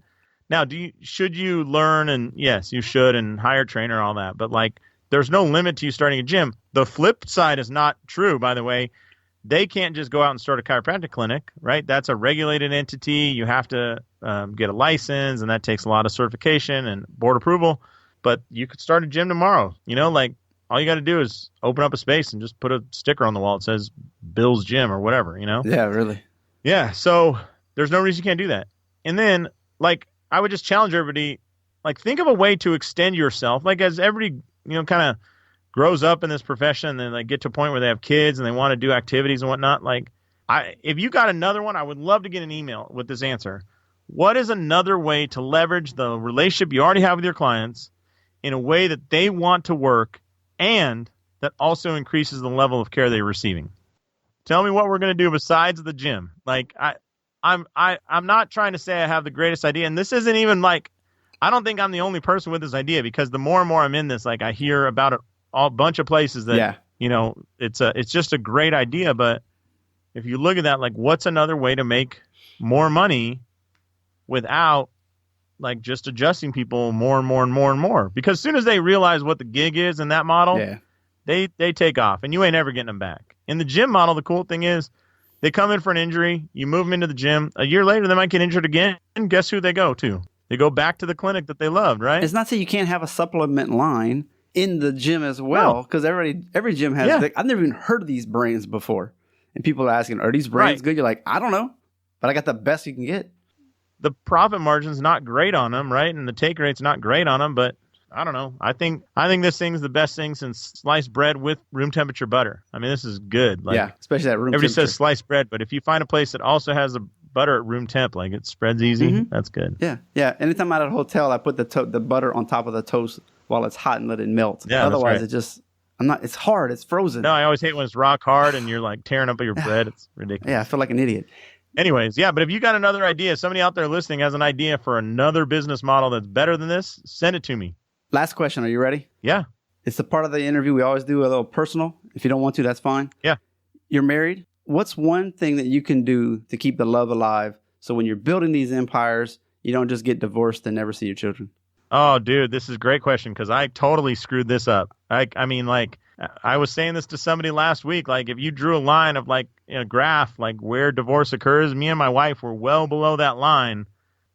S2: Now, should you learn? And yes, you should, and hire a trainer, all that. But like, there's no limit to you starting a gym. The flip side is not true, by the way. They can't just go out and start a chiropractic clinic, right? That's a regulated entity. You have to get a license, and that takes a lot of certification and board approval. But you could start a gym tomorrow. Like, all you got to do is open up a space and just put a sticker on the wall that says Bill's Gym or whatever,
S1: Yeah, really.
S2: Yeah, so there's no reason you can't do that. And then, like, I would just challenge everybody, like, think of a way to extend yourself. Like, as everybody, kind of grows up in this profession and then they get to a point where they have kids and they want to do activities and whatnot, like, if you got another one, I would love to get an email with this answer. What is another way to leverage the relationship you already have with your clients in a way that they want to work and that also increases the level of care they're receiving? Tell me what we're going to do besides the gym. Like, I'm not trying to say I have the greatest idea, and this isn't even like, I don't think I'm the only person with this idea, because the more and more I'm in this, like, I hear about it a bunch of places that, it's just a great idea. But if you look at that, like, what's another way to make more money without, like, just adjusting people more and more and more and more? Because as soon as they realize what the gig is in that model, they take off, and you ain't ever getting them back. In the gym model, the cool thing is they come in for an injury, you move them into the gym. A year later, they might get injured again, and guess who they go to? They go back to the clinic that they loved, right?
S1: It's not saying you can't have a supplement line in the gym as well, because every gym has.
S2: Yeah.
S1: I've never even heard of these brands before, and people are asking, "Are these brands good?" You're like, "I don't know, but I got the best you can get."
S2: The profit margin's not great on them, right? And the take rate's not great on them, but I don't know. I think this thing's the best thing since sliced bread with room temperature butter. I mean, this is good. Like,
S1: yeah, especially that room
S2: everybody
S1: temperature.
S2: says sliced bread, but if you find a place that also has the butter at room temp, like it spreads easy, that's good.
S1: Yeah. Anytime I'm at a hotel, I put the butter on top of the toast while it's hot and let it melt.
S2: Yeah,
S1: otherwise,
S2: that's right.
S1: it's hard. It's frozen.
S2: No, I always hate when it's rock hard and you're like tearing up your bread. It's ridiculous.
S1: Yeah, I feel like an idiot.
S2: Anyways, yeah, but if you got another idea, somebody out there listening has an idea for another business model that's better than this, send it to me.
S1: Last question. Are you ready?
S2: Yeah.
S1: It's the part of the interview we always do a little personal. If you don't want to, that's fine.
S2: Yeah.
S1: You're married. What's one thing that you can do to keep the love alive so when you're building these empires, you don't just get divorced and never see your children?
S2: Oh, dude, this is a great question because I totally screwed this up. I mean, like, I was saying this to somebody last week. Like, if you drew a line of, like, a graph, like, where divorce occurs, me and my wife were well below that line.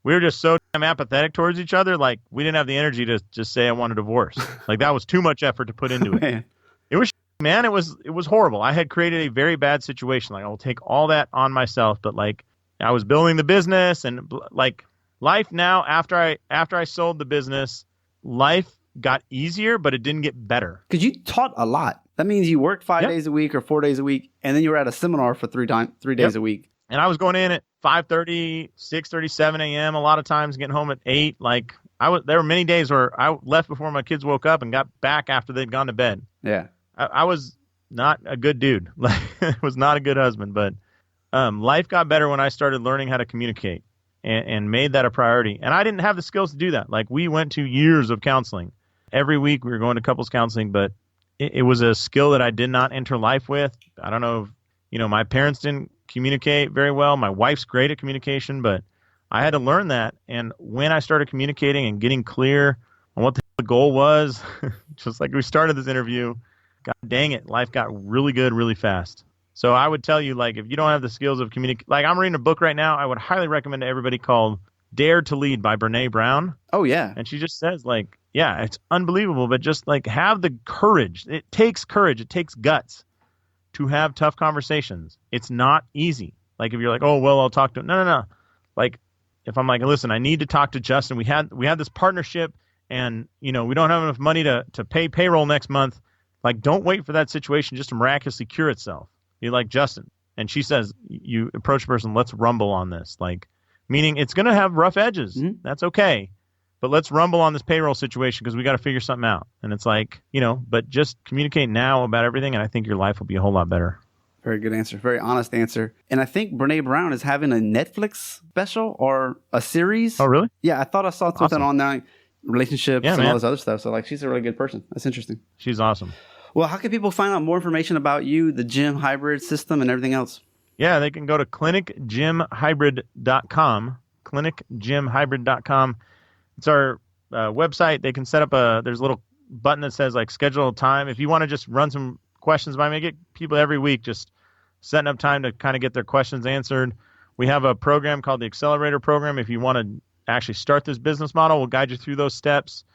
S2: We were just so damn apathetic towards each other. Like, we didn't have the energy to just say I want a divorce. Like, that was too much effort to put into it.
S1: Man.
S2: It was, man, it was horrible. I had created a very bad situation. Like, I will take all that on myself. But, like, I was building the business and, like, life now, after I sold the business, life got easier, but it didn't get better.
S1: Because you taught a lot. That means you worked 5 days a week or 4 days a week, and then you were at a seminar for 3 days a week.
S2: And I was going in at 5:30, 6:30, 7 a.m. a lot of times, getting home at 8. Like, there were many days where I left before my kids woke up and got back after they'd gone to bed.
S1: Yeah.
S2: I was not a good dude. Like, I was not a good husband, but life got better when I started learning how to communicate and made that a priority. And I didn't have the skills to do that. Like, we went to years of counseling. Every week we were going to couples counseling, but it was a skill that I did not enter life with. I don't know if, my parents didn't communicate very well. My wife's great at communication, but I had to learn that. And when I started communicating and getting clear on what the goal was, just like we started this interview, God dang it, life got really good really fast. So I would tell you, like, if you don't have the skills of communication, like, I'm reading a book right now, I would highly recommend to everybody called Dare to Lead by Brene Brown.
S1: Oh, yeah.
S2: And she just says, like, yeah, it's unbelievable, but just, like, have the courage. It takes courage. It takes guts to have tough conversations. It's not easy. Like, if you're like, oh, well, I'll talk to him. No. Like, if I'm like, listen, I need to talk to Justin. We had this partnership and, we don't have enough money to pay payroll next month. Like, don't wait for that situation just to miraculously cure itself. You're like, Justin. And she says, you approach a person, let's rumble on this. Like, meaning it's going to have rough edges. Mm-hmm. That's okay. But let's rumble on this payroll situation because we got to figure something out. And it's like, but just communicate now about everything. And I think your life will be a whole lot better.
S1: Very good answer. Very honest answer. And I think Brene Brown is having a Netflix special or a series.
S2: Oh, really?
S1: Yeah. I thought I saw something on that, relationships and all this other stuff. So, like, she's a really good person. That's interesting.
S2: She's awesome.
S1: Well, how can people find out more information about you, the gym hybrid system, and everything else?
S2: Yeah, they can go to clinicgymhybrid.com, clinicgymhybrid.com. It's our website. They can set up there's a little button that says, like, schedule time. If you want to just run some questions by me, I get people every week just setting up time to kind of get their questions answered. We have a program called the Accelerator Program. If you want to actually start this business model, we'll guide you through those steps.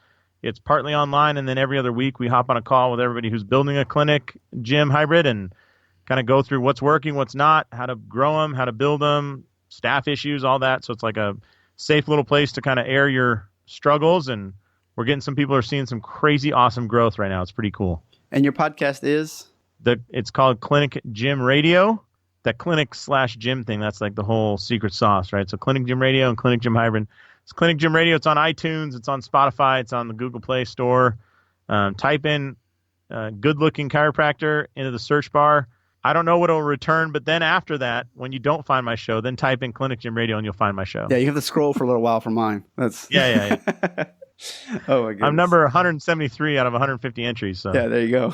S2: It's partly online, and then every other week we hop on a call with everybody who's building a clinic gym hybrid and kind of go through what's working, what's not, how to grow them, how to build them, staff issues, all that. So it's like a safe little place to kind of air your struggles, and we're getting some people are seeing some crazy awesome growth right now. It's pretty cool. And your podcast is? It's called Clinic Gym Radio. That clinic/gym thing, that's like the whole secret sauce, right? So Clinic Gym Radio and Clinic Gym Hybrid. It's Clinic Gym Radio. It's on iTunes. It's on Spotify. It's on the Google Play Store. Type in good-looking chiropractor into the search bar. I don't know what it'll return, but then after that, when you don't find my show, then type in Clinic Gym Radio and you'll find my show. Yeah, you have to scroll for a little while for mine. That's Yeah. Oh, my goodness. I'm number 173 out of 150 entries. So. Yeah, there you go.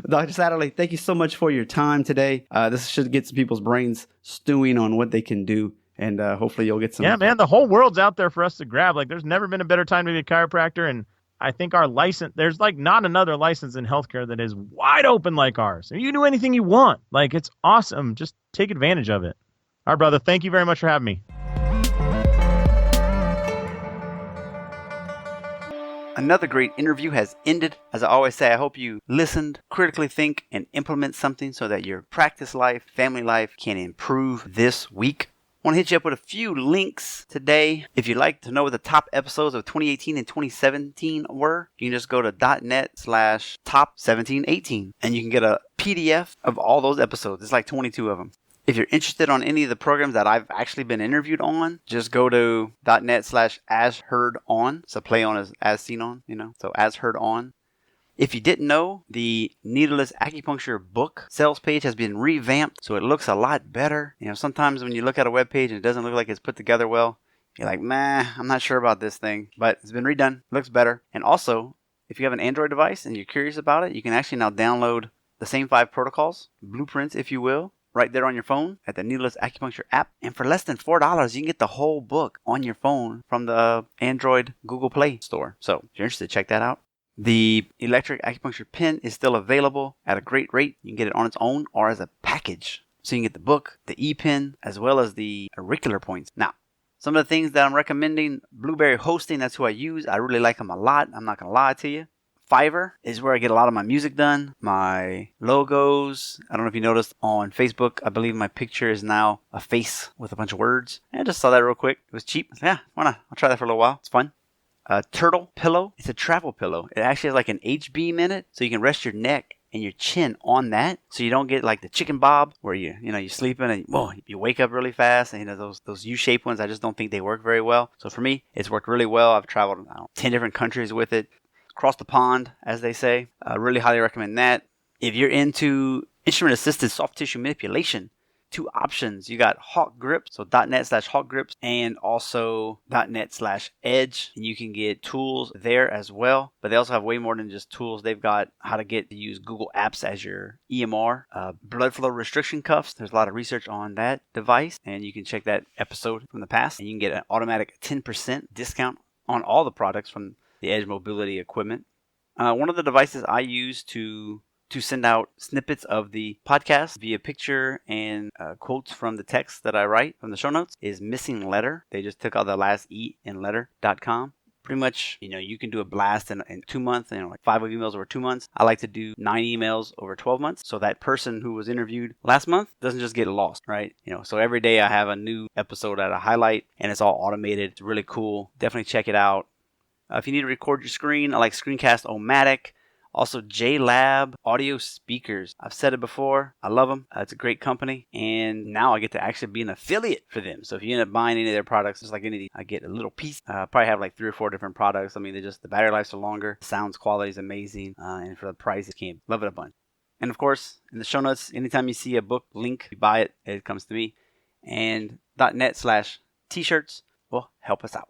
S2: Dr. Satterlee, thank you so much for your time today. This should get some people's brains stewing on what they can do. And hopefully you'll get some. Yeah, man, the whole world's out there for us to grab. Like, there's never been a better time to be a chiropractor. And I think our license, there's like not another license in healthcare that is wide open like ours. You can do anything you want. Like, it's awesome. Just take advantage of it. All right, brother. Thank you very much for having me.
S1: Another great interview has ended. As I always say, I hope you listened, critically think, and implement something so that your practice life, family life can improve this week. I want to hit you up with a few links today. If you'd like to know what the top episodes of 2018 and 2017 were, you can just go to .net/top1718 and you can get a PDF of all those episodes. It's like 22 of them. If you're interested on any of the programs that I've actually been interviewed on, just go to .net/asheardon. So play on as seen on, so as heard on. If you didn't know, the Needleless Acupuncture book sales page has been revamped, so it looks a lot better. Sometimes when you look at a web page and it doesn't look like it's put together well, you're like, I'm not sure about this thing. But it's been redone. Looks better. And also, if you have an Android device and you're curious about it, you can actually now download the same 5 protocols, blueprints if you will, right there on your phone at the Needleless Acupuncture app. And for less than $4, you can get the whole book on your phone from the Android Google Play store. So if you're interested, check that out. The electric acupuncture pen is still available at a great rate. You can get it on its own or as a package. So you can get the book, the e-pen, as well as the auricular points. Now, some of the things that I'm recommending, Blueberry Hosting, that's who I use. I really like them a lot. I'm not going to lie to you. Fiverr is where I get a lot of my music done, my logos. I don't know if you noticed on Facebook, I believe my picture is now a face with a bunch of words. I just saw that real quick. It was cheap. Yeah, why not? I'll try that for a little while. It's fun. Turtle pillow. It's a travel pillow. It actually has like an H-beam in it, so you can rest your neck and your chin on that, so you don't get like the chicken bob where you're sleeping and you wake up really fast. And those U-shaped ones, I just don't think they work very well. So for me, it's worked really well. I've traveled 10 different countries with it, across the pond, as they say. I really highly recommend that. If you're into instrument-assisted soft tissue manipulation, 2 options. You got Hawk Grips, so .net/Hawk Grips, and also .net/Edge. And you can get tools there as well. But they also have way more than just tools. They've got how to use Google Apps as your EMR. Blood flow restriction cuffs. There's a lot of research on that device. And you can check that episode from the past. And you can get an automatic 10% discount on all the products from the Edge mobility equipment. One of the devices I use to send out snippets of the podcast via picture and quotes from the text that I write from the show notes is Missing Letter. They just took out the last E in letter.com. Pretty much, you can do a blast in 2 months, like 5 emails over 2 months. I like to do 9 emails over 12 months. So that person who was interviewed last month doesn't just get lost, right? So every day I have a new episode that I highlight and it's all automated. It's really cool. Definitely check it out. If you need to record your screen, I like Screencast-O-Matic. Also, JLab audio speakers. I've said it before. I love them. It's a great company. And now I get to actually be an affiliate for them. So if you end up buying any of their products, just like any of these, I get a little piece. Probably have like 3 or 4 different products. I mean, the battery lives are longer. Sounds quality is amazing. And for the price, you can't love it a bunch. And of course, in the show notes, anytime you see a book link, you buy it, it comes to me. And .net/t-shirts will help us out.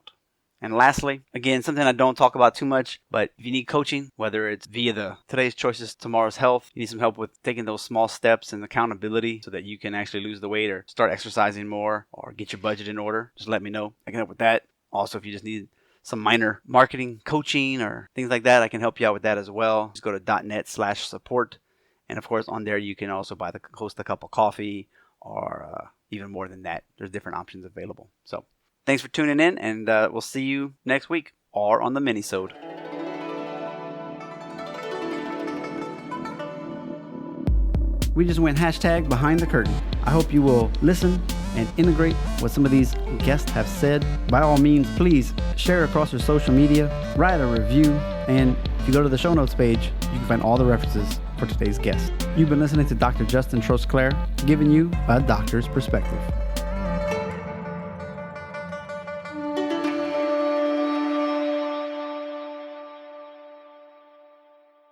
S1: And lastly, again, something I don't talk about too much, but if you need coaching, whether it's via the Today's Choices, Tomorrow's Health, you need some help with taking those small steps and accountability so that you can actually lose the weight or start exercising more or get your budget in order, just let me know. I can help with that. Also, if you just need some minor marketing coaching or things like that, I can help you out with that as well. Just go to .net/support. And of course, on there, you can also host a cup of coffee or even more than that. There's different options available. So thanks for tuning in, and we'll see you next week or on the mini-sode. We just went #behind the curtain. I hope you will listen and integrate what some of these guests have said. By all means, please share across your social media, write a review, and if you go to the show notes page, you can find all the references for today's guest. You've been listening to Dr. Justin Trosclair, giving you a doctor's perspective.